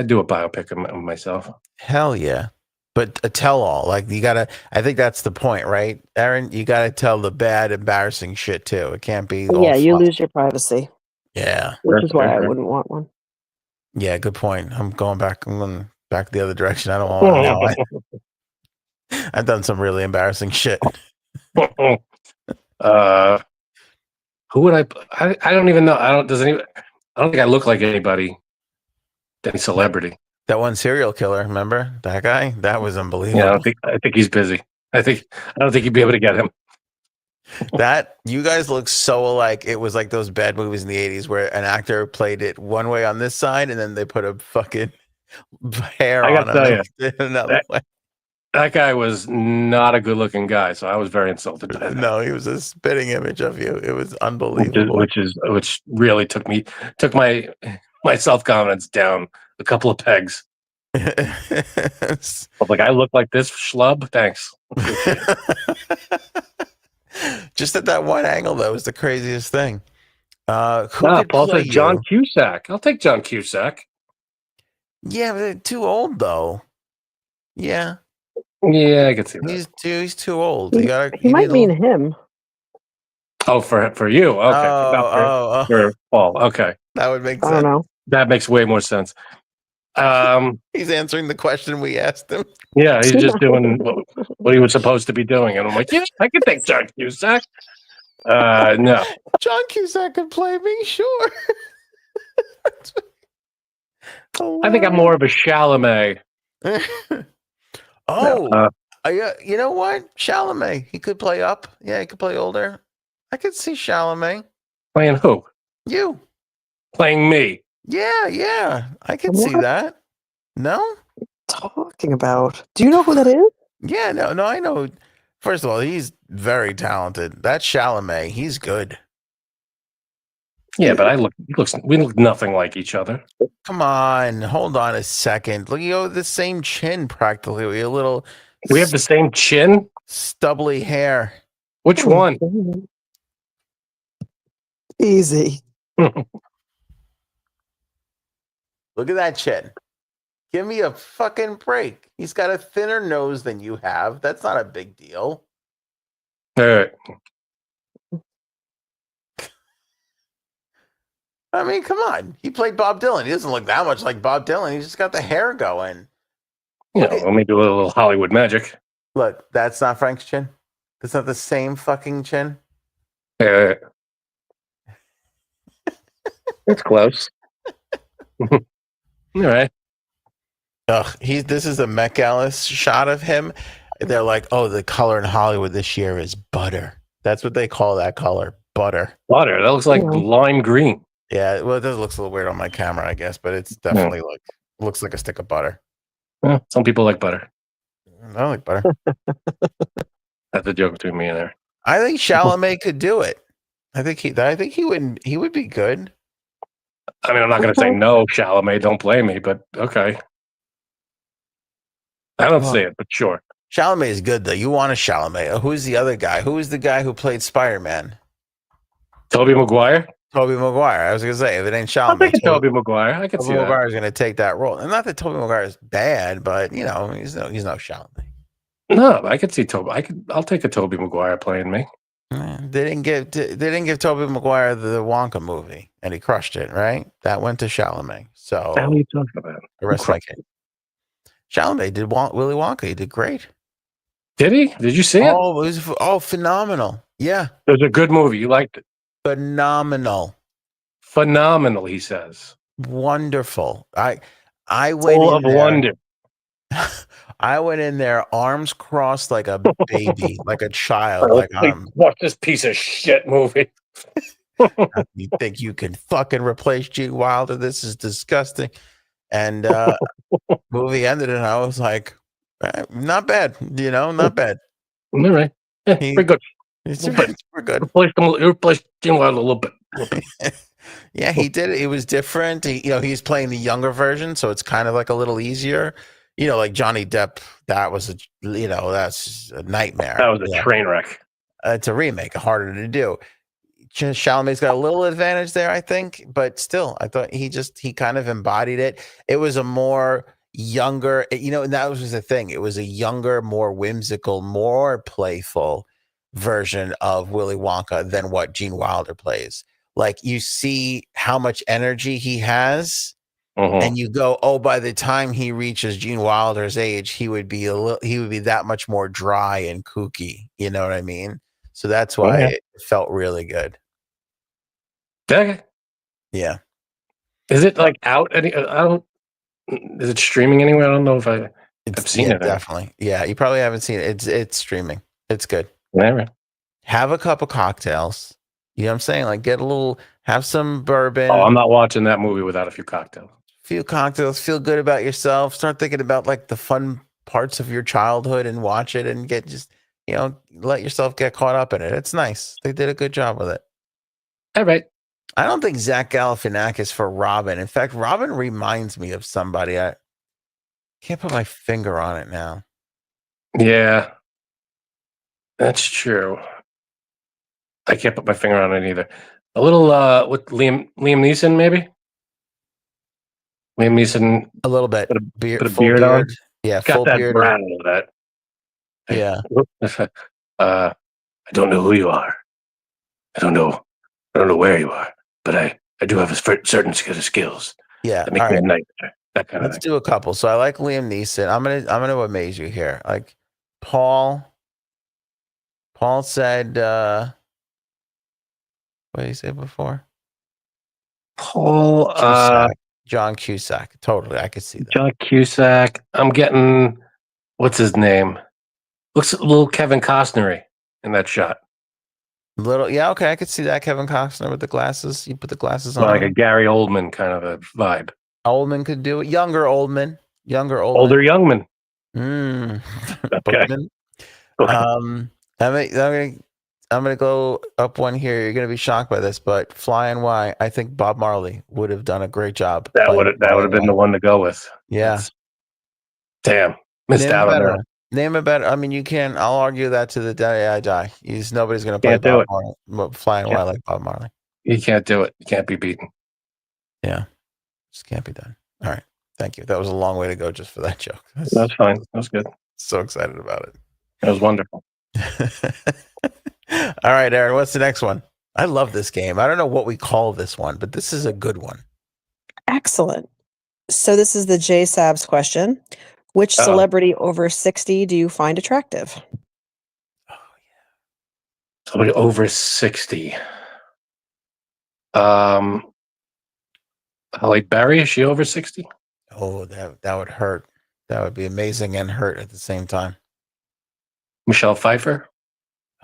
do a biopic of myself. Hell yeah. But a tell-all, like I think that's the point, right, Erin? You gotta tell the bad, embarrassing shit too. It can't be all you fun. lose your privacy. Yeah. Which is why I wouldn't want one. Yeah, good point. I'm going back the other direction. I don't want to know. I've done some really embarrassing shit. Who would I don't even know. I don't think I look like anybody. Any celebrity. That one serial killer, remember? That guy? That was unbelievable. Yeah, I think he's busy. I don't think you'd be able to get him. That you guys look so alike. It was like those bad movies in the 80s where an actor played it one way on this side and then they put a fucking hair on him another way. That guy was not a good looking guy, so I was very insulted by that. No, he was a spitting image of you. It was unbelievable. Which really took my self-confidence down a couple of pegs. Like, I look like this schlub? Thanks. Just at that one angle, though, was the craziest thing. Paul says John Cusack. I'll take John Cusack. Yeah, but they're too old, though. Yeah. Yeah, I can see that. He's too old. He might mean him. Oh, for you. Okay. For Paul. Okay. That would make sense. I don't know. That makes way more sense. He's answering the question we asked him. Yeah, he's just doing what he was supposed to be doing. And I'm like, yeah, I can take John Cusack. No. John Cusack could play me, sure. I think I'm more of a Chalamet. You know what? Chalamet. He could play up. Yeah, he could play older. I could see Chalamet. Playing who? You. Playing me. Yeah. I can see that. No? Talking about. Do you know who that is? Yeah, no, I know. First of all, he's very talented. That's Chalamet. He's good. Yeah, but we look nothing like each other. Come on, hold on a second. Look, the same chin practically. We have the same chin? Stubbly hair. Which one? Easy. Look at that chin. Give me a fucking break. He's got a thinner nose than you have. That's not a big deal. All right. I mean, come on. He played Bob Dylan. He doesn't look that much like Bob Dylan. He's just got the hair going. Let me do a little Hollywood magic. Look, that's not Frank's chin. That's not the same fucking chin. It's close. All right. This is a Met Gala shot of him. They're like, oh, the color in Hollywood this year is butter. That's what they call that color, butter. Butter. That looks like lime green. Yeah, well, it does look a little weird on my camera, I guess, but it's definitely looks like a stick of butter. Yeah, some people like butter. I don't like butter. That's the joke between me and her. I think Chalamet could do it. I think he would be good. I mean, I'm not going to say no, Chalamet. Don't blame me, but okay. I don't see it, but sure. Chalamet is good though. You want a Chalamet? Who's the other guy? Who is the guy who played Spider-Man? Tobey Maguire. Tobey Maguire. I was going to say, if it ain't Chalamet, I'll take Tobey Maguire. I can see that. Tobey Maguire is going to take that role, and not that Tobey Maguire is bad, but he's no Chalamet. No, I could see Tobey. I'll take a Tobey Maguire playing me. They didn't give Tobey Maguire the Wonka movie, and he crushed it. Right? That went to Chalamet. So what are you talking about? The rest of my case. Chalamet did Willy Wonka. He did great. Did he? Did you see it? Oh, it was phenomenal. Yeah, it was a good movie. You liked it? Phenomenal. Phenomenal. He says. Wonderful. I went full of wonder. I went in there, arms crossed like a baby, like a child. Watch this piece of shit movie. You think you can fucking replace Gene Wilder? This is disgusting. And movie ended, and I was like, not bad, not bad. All right, pretty good. We're good. Replaced Gene Wilder a little bit. Yeah, he did it. It was different. He's playing the younger version, so it's kind of like a little easier. Like Johnny Depp, that's a nightmare. That was a train wreck. It's a remake, harder to do. Chalamet's got a little advantage there, I think, but still, I thought he kind of embodied it. It was a more younger, and that was the thing. It was a younger, more whimsical, more playful version of Willy Wonka than what Gene Wilder plays. Like, you see how much energy he has. And you go, oh, by the time he reaches Gene Wilder's age, he would be that much more dry and kooky. You know what I mean? So that's why it felt really good. Okay. Yeah. Is it like out? Is it streaming anywhere? I don't know if I've seen it. Definitely. Yeah, you probably haven't seen it. It's streaming. It's good. Never. Have a couple cocktails. You know what I'm saying? Like, have some bourbon. Oh, I'm not watching that movie without a few cocktails. Feel feel good about yourself. Start thinking about like the fun parts of your childhood and watch it and let yourself get caught up in it. It's nice. They did a good job with it. All right. I don't think Zach Galifianakis for Robin. In fact, Robin reminds me of somebody. I can't put my finger on it now. Yeah, that's true. I can't put my finger on it either. A little with Liam Neeson, maybe. Liam Neeson, a little bit, put a full beard on. Yeah, got full that beard. Brown of that. Yeah. I don't know who you are. I don't know where you are, but I do have a certain set of skills. Yeah. That make me a nightmare. That kind of thing. Let's do a couple. So I like Liam Neeson. I'm gonna amaze you here. Like Paul said. What did he say before? Paul. John Cusack. Totally. I could see that. John Cusack. I'm getting, what's his name? Looks a little Kevin Costner-y in that shot. Yeah, okay. I could see that. Kevin Costner with the glasses. You put the glasses on. Like a Gary Oldman kind of a vibe. Oldman could do it. Younger Oldman. Older Youngman. Okay. I'm gonna go up one here. You're gonna be shocked by this, but Flying Y, I think Bob Marley would have done a great job. That would have been the one to go with. Yeah. Damn, missed out on that. Name a better. I mean, you can. I'll argue that to the day I die. Nobody's gonna play Bob Marley, Flying Y like Bob Marley. You can't do it. You can't be beaten. Yeah, just can't be done. All right, thank you. That was a long way to go just for that joke. That's fine. That was good. So excited about it. That was wonderful. All right, Erin, what's the next one? I love this game. I don't know what we call this one, but this is a good one. Excellent. So this is the J Sabs question. Which celebrity over 60 do you find attractive? Somebody over 60. Halle Berry, is she over 60? Oh, that would hurt. That would be amazing and hurt at the same time. Michelle Pfeiffer?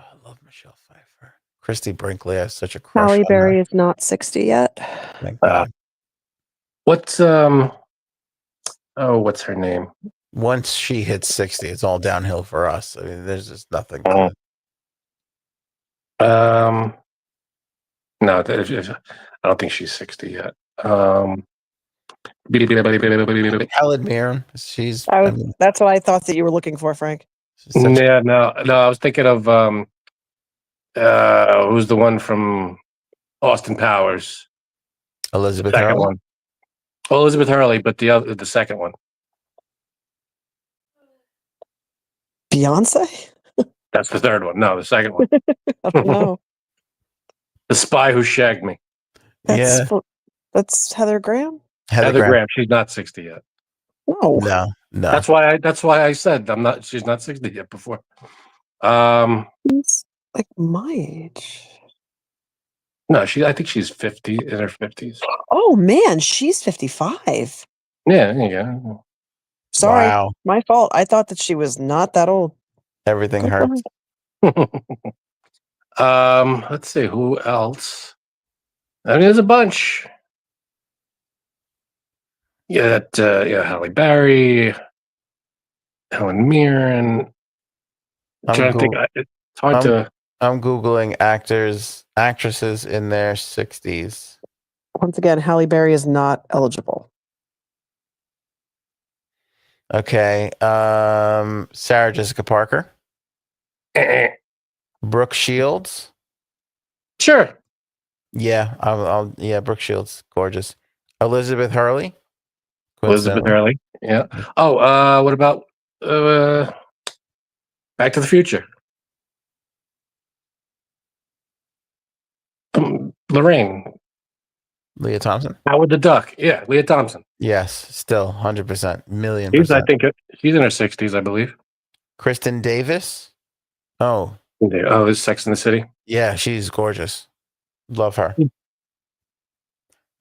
Oh, I love Michelle Pfeiffer. Christy Brinkley, I have such a crush Halle on Berry her. is not 60 yet. Thank God. What's what's her name? Once she hits 60, it's all downhill for us. I mean, there's just nothing. To... No, I don't think she's 60 yet. Helen Mirren. She's. That's what I thought that you were looking for, Frank. Yeah, no. I was thinking of who's the one from Austin Powers? Elizabeth Second Hurley. one. Well, Elizabeth Hurley, but the second one. Beyonce? That's the third one. No, the second one. I don't know. The Spy Who Shagged Me. That's Heather Graham? Heather Graham. She's not 60 yet. No. That's why I said she's not 60 yet before. She's like my age. No, I think she's 50, in her 50s. Oh man, she's 55. Yeah, there you go. Sorry, my fault. I thought that she was not that old. Everything hurts. Let's see who else. I mean, there's a bunch. Yeah, Halle Berry, Helen Mirren. It's hard to. I'm Googling actresses in their 60s. Once again, Halle Berry is not eligible. Okay. Sarah Jessica Parker. Brooke Shields. Sure. Yeah, I'll Brooke Shields, gorgeous. Elizabeth Hurley. Elizabeth Hurley. Yeah. Oh, what about Back to the Future? Lorraine. Leah Thompson. Howard the Duck. Yeah, Leah Thompson. Yes, still 100%, million percent. I think she's in her 60s, I believe. Kristen Davis. Oh, is Sex in the City? Yeah, she's gorgeous. Love her.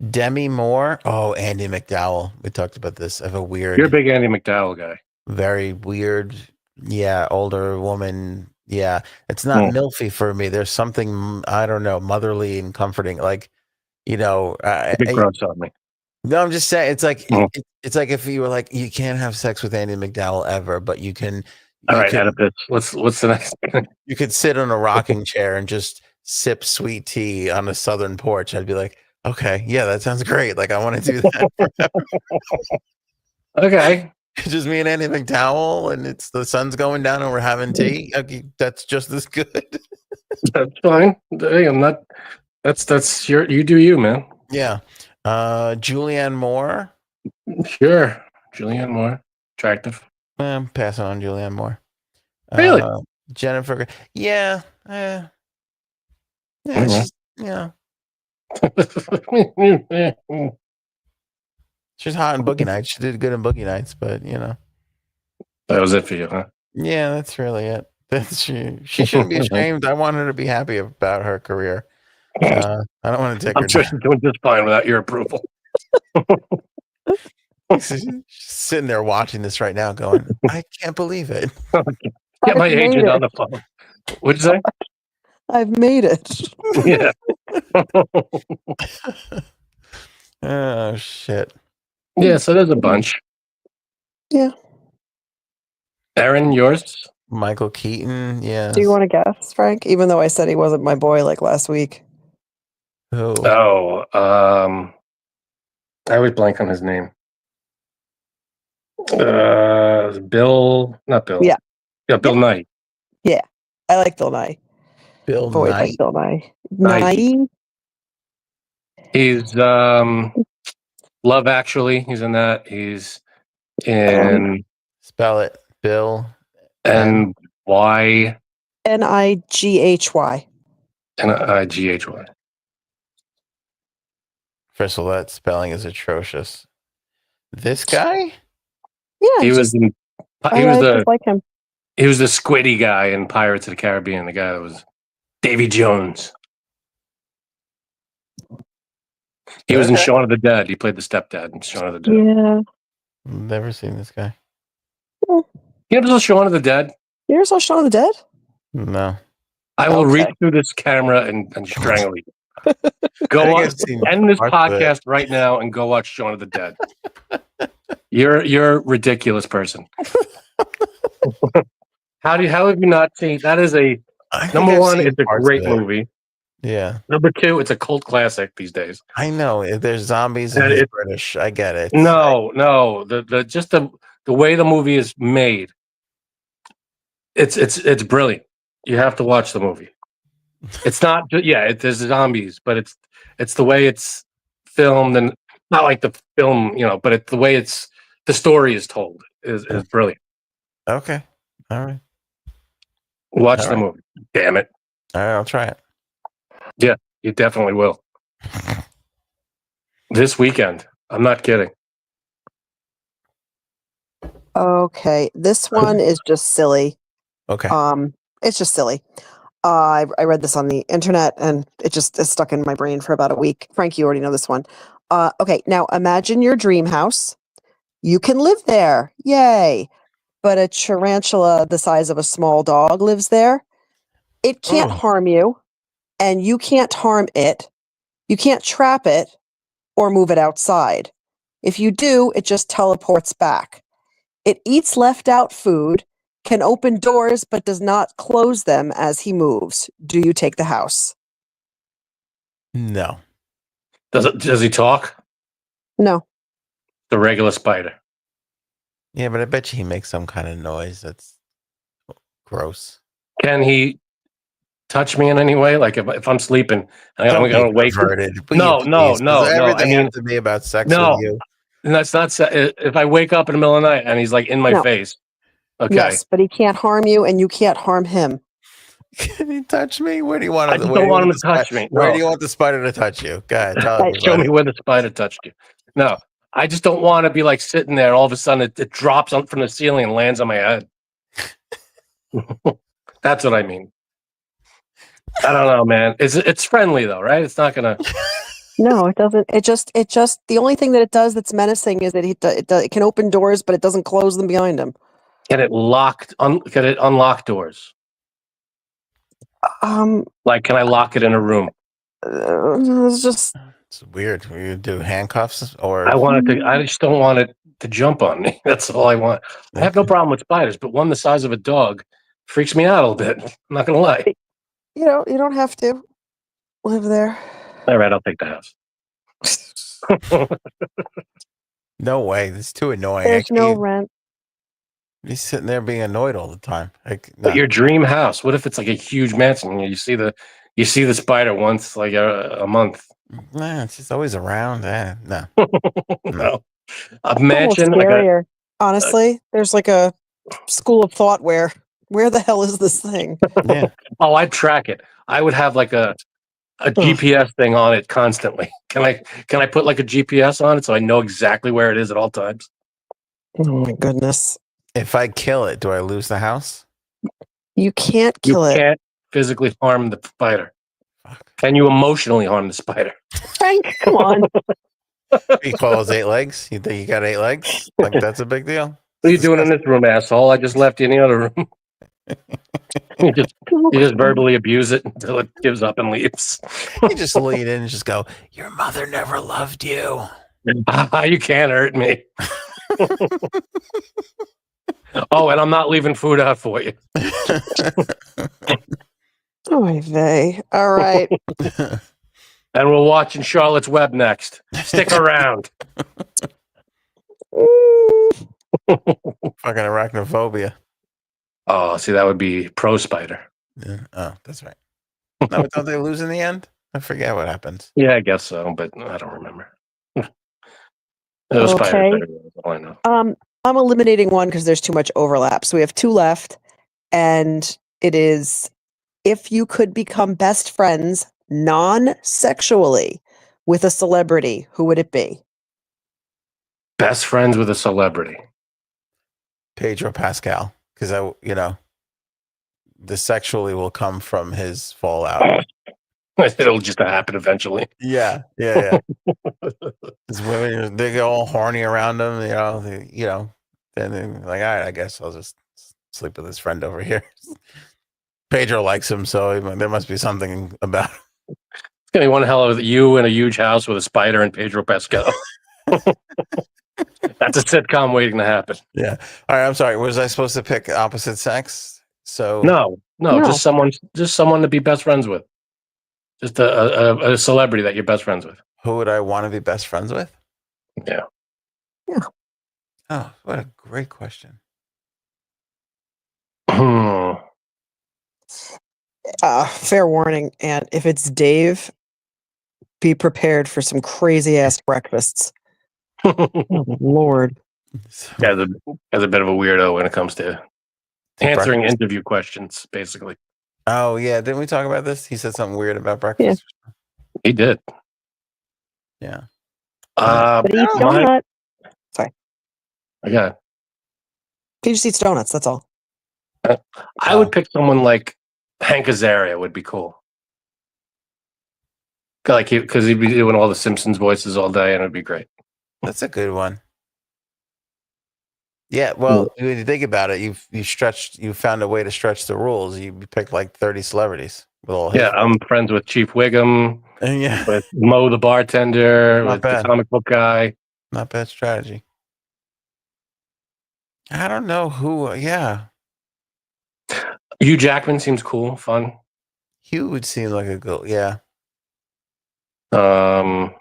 Demi Moore. Oh, Andy McDowell. We talked about this. I have a weird. You're a big Andy McDowell guy. Very weird. Yeah, older woman. Yeah, it's not milfy for me. There's something, I don't know, motherly and comforting. Like, you know, big gross on me. No, I'm just saying. It's like it's like if you were like, you can't have sex with Andy McDowell ever, but you can. All right, Oedipus. What's the next? You could sit on a rocking chair and just sip sweet tea on a southern porch. I'd be like, okay, yeah, that sounds great. Like, I want to do that forever. Okay. It's just me and Andy McDowell, and it's the sun's going down, and we're having tea. Okay, that's just as good. That's fine. Hey, I'm not. That's your. You do you, man. Yeah. Julianne Moore. Sure, Julianne Moore, attractive. I'm passing on Julianne Moore. Really? Jennifer. Yeah. Yeah. She's hot in Boogie Nights. She did good in Boogie Nights, but you know. That was it for you, huh? Yeah, that's really it. She shouldn't be ashamed. I want her to be happy about her career. I don't want to take her. I'm sure she's doing just fine without your approval. She's sitting there watching this right now, going, "I can't believe it." Get my agent on the phone. What'd you say? I've made it. Yeah. Oh shit. Yeah, so there's a bunch. Yeah. Erin, yours? Michael Keaton. Yeah. Do you want to guess, Frank? Even though I said he wasn't my boy like last week. Who? Oh, I always blank on his name. Bill, not Bill. Yeah. Yeah, Bill Nye. Yeah. I like Bill Nye. Bill Boy, Nye. like Bill Nye. Nye. He's Love Actually. He's in that. He's in spell it. Bill N-Y Nighy. Nighy. First of all, that spelling is atrocious. This guy? Yeah. He was in He was just like him. He was the squiddy guy in Pirates of the Caribbean. The guy that was Davy Jones. He was in Shaun of the Dead. He played the stepdad in Shaun of the Dead. Yeah. Never seen this guy. You ever saw Shaun of the Dead? You ever saw Shaun of the Dead? No. I will reach through this camera and strangle you. Go end this podcast right now and go watch Shaun of the Dead. You're a ridiculous person. How have you not seen? That is number one. It's a great movie. Yeah. Number two, it's a cult classic these days. I know there's zombies and he's British. I get it. No. The way the movie is made, it's brilliant. You have to watch the movie. It's not, there's zombies, but it's the way it's filmed, and not like the film, but it's the way the story is told is brilliant. Okay. All right. Watch the movie. Damn it. All right, I'll try it. Yeah, you definitely will. This weekend. I'm not kidding. Okay. This one is just silly. Okay. It's just silly. I read this on the internet and it's stuck in my brain for about a week. Frank, you already know this one. Okay. Now imagine your dream house. You can live there. Yay. But a tarantula the size of a small dog lives there. It can't harm you, and you can't harm it. You can't trap it or move it outside. If you do, it just teleports back. It eats left out food, can open doors, but does not close them as he moves. Do you take the house? No. Does he talk? No. The regular spider. Yeah, but I bet you he makes some kind of noise that's gross. Can he touch me in any way? Like if I'm sleeping, I'm going to wake up. No. Everything has to be about sex with you. And that's not. If I wake up in the middle of the night and he's like in my face. Okay. Yes, but he can't harm you, and you can't harm him. Can he touch me? Where do you want I don't want him to touch me. Where do you want the spider to touch you? Go ahead, show me where the spider touched you. No. I just don't want to be like sitting there. All of a sudden, it drops from the ceiling and lands on my head. That's what I mean. I don't know, man. It's friendly though, right? It's not gonna. No, it doesn't. It just. The only thing that it does that's menacing is that it can open doors, but it doesn't close them behind him. Can it unlock doors? Like, can I lock it in a room? It's just. It's weird. You do handcuffs or I just don't want it to jump on me. That's all I want. I have no problem with spiders, but one the size of a dog freaks me out a little bit. I'm not gonna lie. You don't have to live there. All right, I'll take the house. No way. This is too annoying. There's no rent. He's sitting there being annoyed all the time. But your dream house. What if it's like a huge mansion? You see the spider once like a month. Nah, it's just always around. No. No. A mansion. Scarier. Honestly, there's like a school of thought where the hell is this thing? Yeah. Oh, I'd track it. I would have like a GPS thing on it constantly. Can I put like a GPS on it so I know exactly where it is at all times? Oh my goodness. If I kill it, do I lose the house? You can't kill it. You can't physically harm the spider. Can you emotionally harm the spider? Frank, come on. He calls 8 legs. You think you got 8 legs? Like that's a big deal? What are you doing in this room, asshole? I just left you in the other room. you just verbally abuse it until it gives up and leaves. You just lean in and just go, your mother never loved you. You can't hurt me. Oh, and I'm not leaving food out for you. Oh, vey. All right. And we're watching Charlotte's Web next. Stick around. Fucking arachnophobia. Oh, see, that would be pro spider. Yeah. Oh, that's right. No, don't they lose in the end? I forget what happens. Yeah, I guess so, but I don't remember. Those spiders. That's all I know. I'm eliminating one because there's too much overlap. So we have 2 left, and it is if you could become best friends non-sexually with a celebrity, who would it be? Best friends with a celebrity. Pedro Pascal because the sexually will come from his fallout. It'll just happen eventually. Yeah. These women, they get all horny around him, then they're like, all right, I guess I'll just sleep with his friend over here. Pedro likes him, so there must be something about him. It's gonna be one hell of you in a huge house with a spider and Pedro Pascal. That's a sitcom waiting to happen. Yeah. All right. I'm sorry. Was I supposed to pick opposite sex? So no, just someone to be best friends with. Just a celebrity that you're best friends with. Who would I want to be best friends with? Yeah. Oh, what a great question. Fair warning. And if it's Dave, be prepared for some crazy ass breakfasts. Oh, Lord. As a bit of a weirdo when it comes to answering interview questions, basically. Oh, yeah. Didn't we talk about this? He said something weird about breakfast. Yeah. He did. Yeah. But he eats donuts. Sorry. Okay. He just eats donuts. That's all. I would pick someone like Hank Azaria would be cool. Because he'd be doing all the Simpsons voices all day and it'd be great. That's a good one. Yeah, well, when you think about it, you found a way to stretch the rules. You picked like 30 celebrities with all. I'm friends with Chief Wiggum. Yeah, with Mo the bartender, Not with bad. the comic book guy. Not bad strategy. I don't know who. Yeah, Hugh Jackman seems cool, fun. Hugh would seem like a good. Yeah. I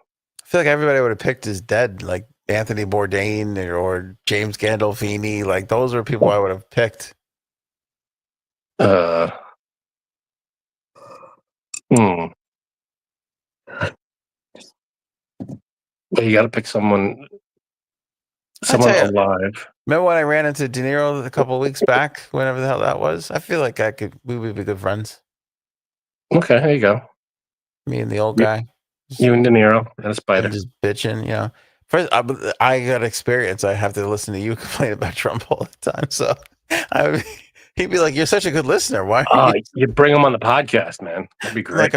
feel like everybody would have picked is dead, like Anthony Bourdain or James Gandolfini. Like those are people I would have picked. But you got to pick someone alive. Remember when I ran into De Niro a couple of weeks back? Whenever the hell that was, I feel like we would be good friends. Okay, there you go. Me and the old guy. You and De Niro and a spider. Just bitching, First, I got experience. I have to listen to you complain about Trump all the time. So he'd be like, "You're such a good listener. Why? You bring him on the podcast, man. That'd be great."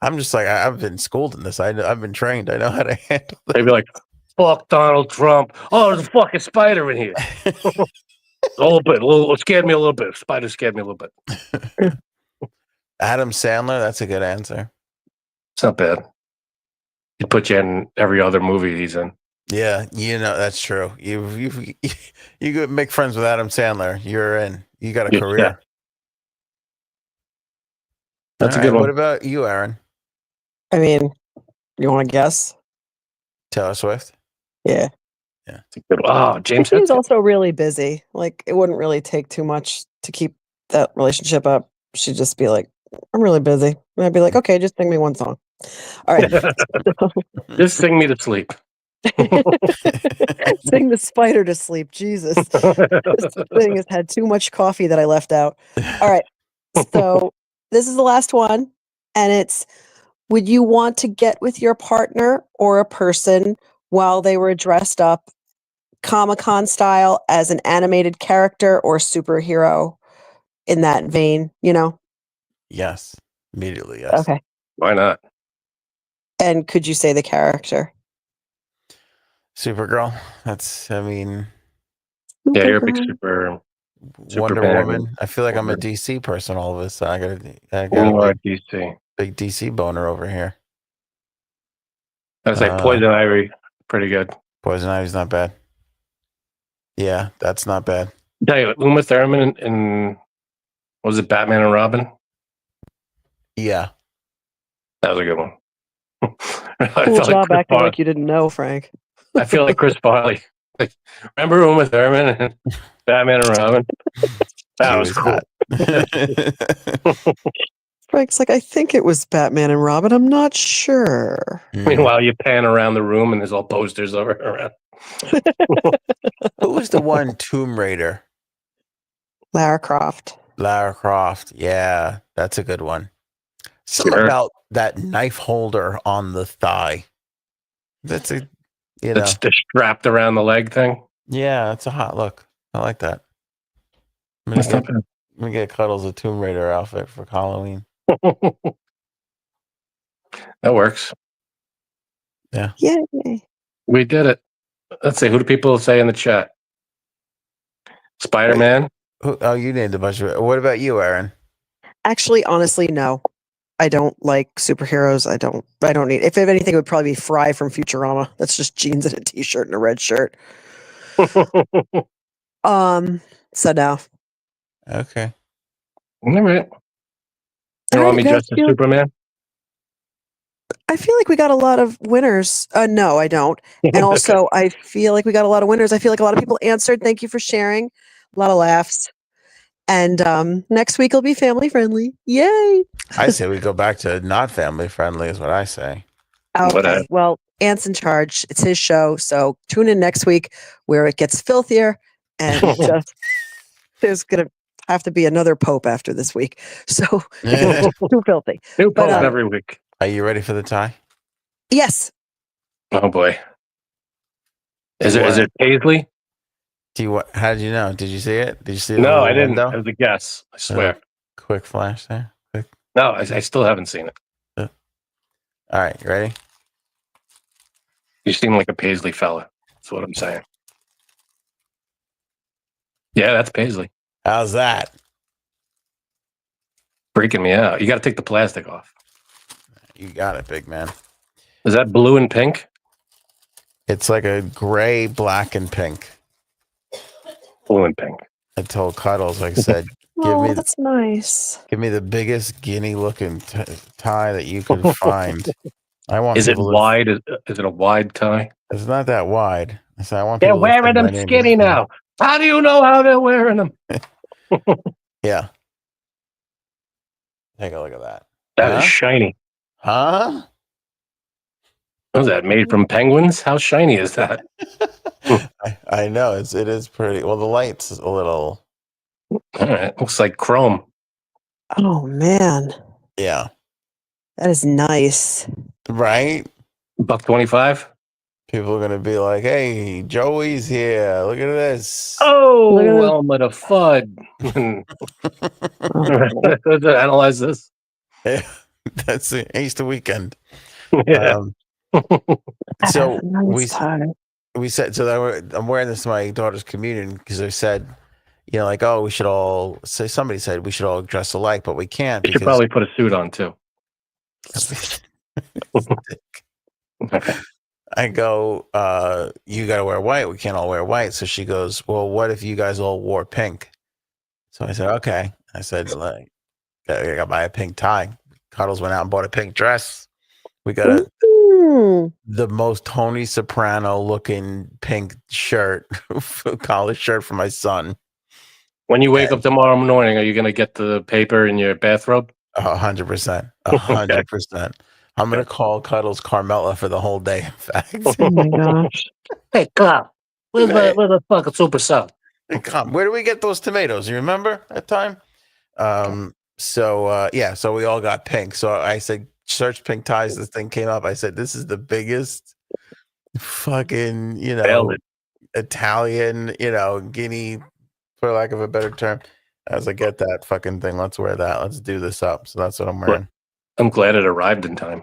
I'm just like, I've been schooled in this. I've been trained. I know how to handle it. They'd be like, "Fuck Donald Trump. Oh, there's a fucking spider in here." Scared me a little bit. Spider scared me a little bit. Adam Sandler. That's a good answer. It's not bad. He'd put you in every other movie he's in. Yeah, that's true. You could make friends with Adam Sandler. You're in. You got a career. Yeah. That's a good one. What about you, Erin? I mean, you want to guess? Taylor Swift. Yeah. Yeah. Oh, James. He's also really busy. Like, it wouldn't really take too much to keep that relationship up. She'd just be like, "I'm really busy," and I'd be like, "Okay, just sing me one song." All right. Just sing me to sleep. Sing the spider to sleep. Jesus. This thing has had too much coffee that I left out. All right. So this is the last one. And it's, would you want to get with your partner or a person while they were dressed up Comic-Con style as an animated character or superhero in that vein, Yes. Immediately, yes. Okay. Why not? And could you say the character? Supergirl. Yeah, you're a big Wonder fan. Woman. I feel like I'm a DC person all of a sudden. I got a big DC boner over here. I was like Poison Ivy, pretty good. Poison Ivy's not bad. Yeah, that's not bad. I'll tell you, Uma Thurman in was it Batman and Robin? Yeah, that was a good one. Cool job acting like you didn't know, Frank. I feel like Chris Farley. Remember Uma Thurman and Batman and Robin? That was cool. Frank's like, I think it was Batman and Robin. I'm not sure. Meanwhile, you pan around the room and there's all posters over around. Who was the one Tomb Raider? Lara Croft. Yeah, that's a good one. Something about that knife holder on the thigh. That's it's the strapped around the leg thing. Yeah, that's a hot look. I like that. I'm gonna get Cuddles a Tomb Raider outfit for Halloween. That works. Yeah. Yay. We did it. Let's see. Who do people say in the chat? Spider-Man? Oh, you named a bunch of. What about you, Erin? Actually, honestly, no. I don't like superheroes. I don't need. If anything, it would probably be Fry from Futurama. That's just jeans and a t-shirt and a red shirt. So no. Okay. All right. You want me dressed as Superman? I feel like we got a lot of winners. No, I don't. And also, I feel like we got a lot of winners. I feel like a lot of people answered. Thank you for sharing. A lot of laughs. And next week will be family friendly. Yay! I say we go back to not family friendly, is what I say. Okay. Well, Ant's in charge. It's his show. So tune in next week where it gets filthier and just there's gonna have to be another pope after this week. So too filthy. New pope every week. Are you ready for the tie? Yes. Oh boy. Is it Paisley? How did you know? Did you see it? Did you see it? No, I didn't. It was a guess. I swear. Quick flash there. Quick. No, I still haven't seen it. All right, you ready? You seem like a Paisley fella. That's what I'm saying. Yeah, that's Paisley. How's that? Freaking me out. You got to take the plastic off. You got it, big man. Is that blue and pink? It's like a gray, black, and pink. Blue and pink. I told Cuddles, like I said, that's nice. Give me the biggest guinea-looking tie that you could find. I want. Is it wide? Is it a wide tie? It's not that wide. I want. They're wearing them skinny now. How do you know how they're wearing them? Yeah. Take a look at that. That is shiny. Huh? What is that, made from penguins? How shiny is that? I know. It is pretty. Well, the light's a little. All right. Looks like chrome. Oh, man. Yeah. That is nice. Right? $1.25? People are going to be like, hey, Joey's here. Look at this. Oh, Elma the Fudd. Analyze this. Yeah, that's it. Easter weekend. Yeah. So we said, I'm wearing this to my daughter's communion because they said, like, oh, we should all say, somebody said we should all dress alike, but we can't. You should probably put a suit on too. I go, you got to wear white. We can't all wear white. So she goes, well, what if you guys all wore pink? So I said, okay. I said, like, I got to buy a pink tie. Cuddles went out and bought a pink dress. We got the most Tony Soprano looking pink shirt, college shirt for my son. When you wake up tomorrow morning, are you going to get the paper in your bathrobe? 100%. 100%. I'm going to call Cuddles Carmela for the whole day, in fact. Oh, my gosh. Hey, Carl, where's the fucking super sub? Hey, where do we get those tomatoes? You remember that time? So we all got pink. So I said, search pink ties. This thing came up. I said, this is the biggest fucking, Italian, guinea, for lack of a better term. I was like, get that fucking thing. Let's wear that. Let's do this up. So that's what I'm wearing. I'm glad it arrived in time.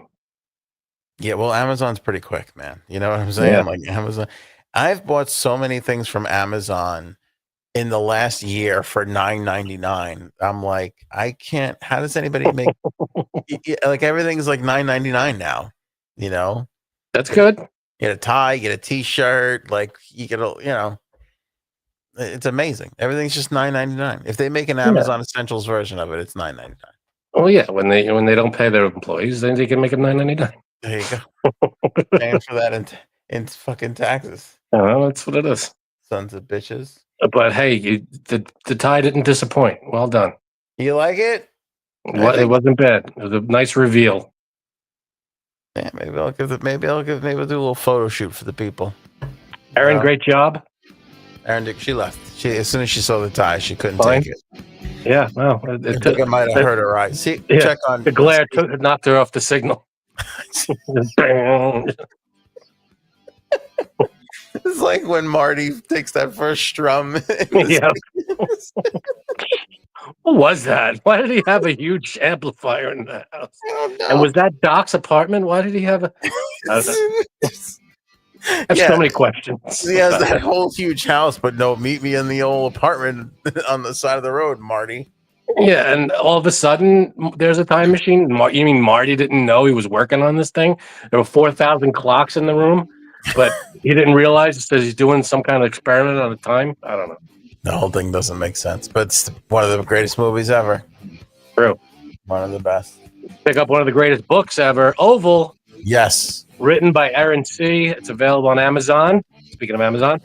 Yeah, well, Amazon's pretty quick, man. You know what I'm saying? Yeah. Like Amazon. I've bought so many things from Amazon in the last year for $9.99. I'm like, I can't. How does anybody make like everything's like $9.99 now? That's good. You get a tie, you get a t-shirt, like you get a, it's amazing. Everything's just $9.99. If they make an Amazon Essentials version of it, it's $9.99. Oh yeah, when they don't pay their employees, then they can make it $9.99. There you go. Paying for that in fucking taxes. Oh, that's what it is. Sons of bitches. But hey, the tie didn't disappoint. Well done. You like it? It wasn't bad. It was a nice reveal. Yeah, maybe I'll do a little photo shoot for the people. Erin, great job. Erin, she left. As soon as she saw the tie, she couldn't take it. Yeah, well, I think it might have hurt her eyes. See, check on the glare knocked her off the signal. It's like when Marty takes that first strum. Yeah. What was that? Why did he have a huge amplifier in the house? And was that Doc's apartment? Why did he have a? I have so many questions. He has that whole huge house, but no, meet me in the old apartment on the side of the road, Marty. Yeah, and all of a sudden, there's a time machine. You mean Marty didn't know he was working on this thing? There were 4,000 clocks in the room, but he didn't realize that he's doing some kind of experiment on the time. I don't know. The whole thing doesn't make sense, but it's one of the greatest movies ever. True. One of the best. Pick up one of the greatest books ever, Oval. Yes. Written by Erin C. It's available on Amazon. Speaking of Amazon,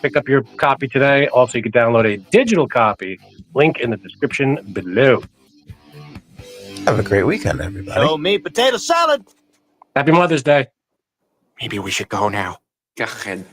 pick up your copy today. Also, you can download a digital copy. Link in the description below. Have a great weekend, everybody. Show me potato salad. Happy Mother's Day. Maybe we should go now. Go ahead.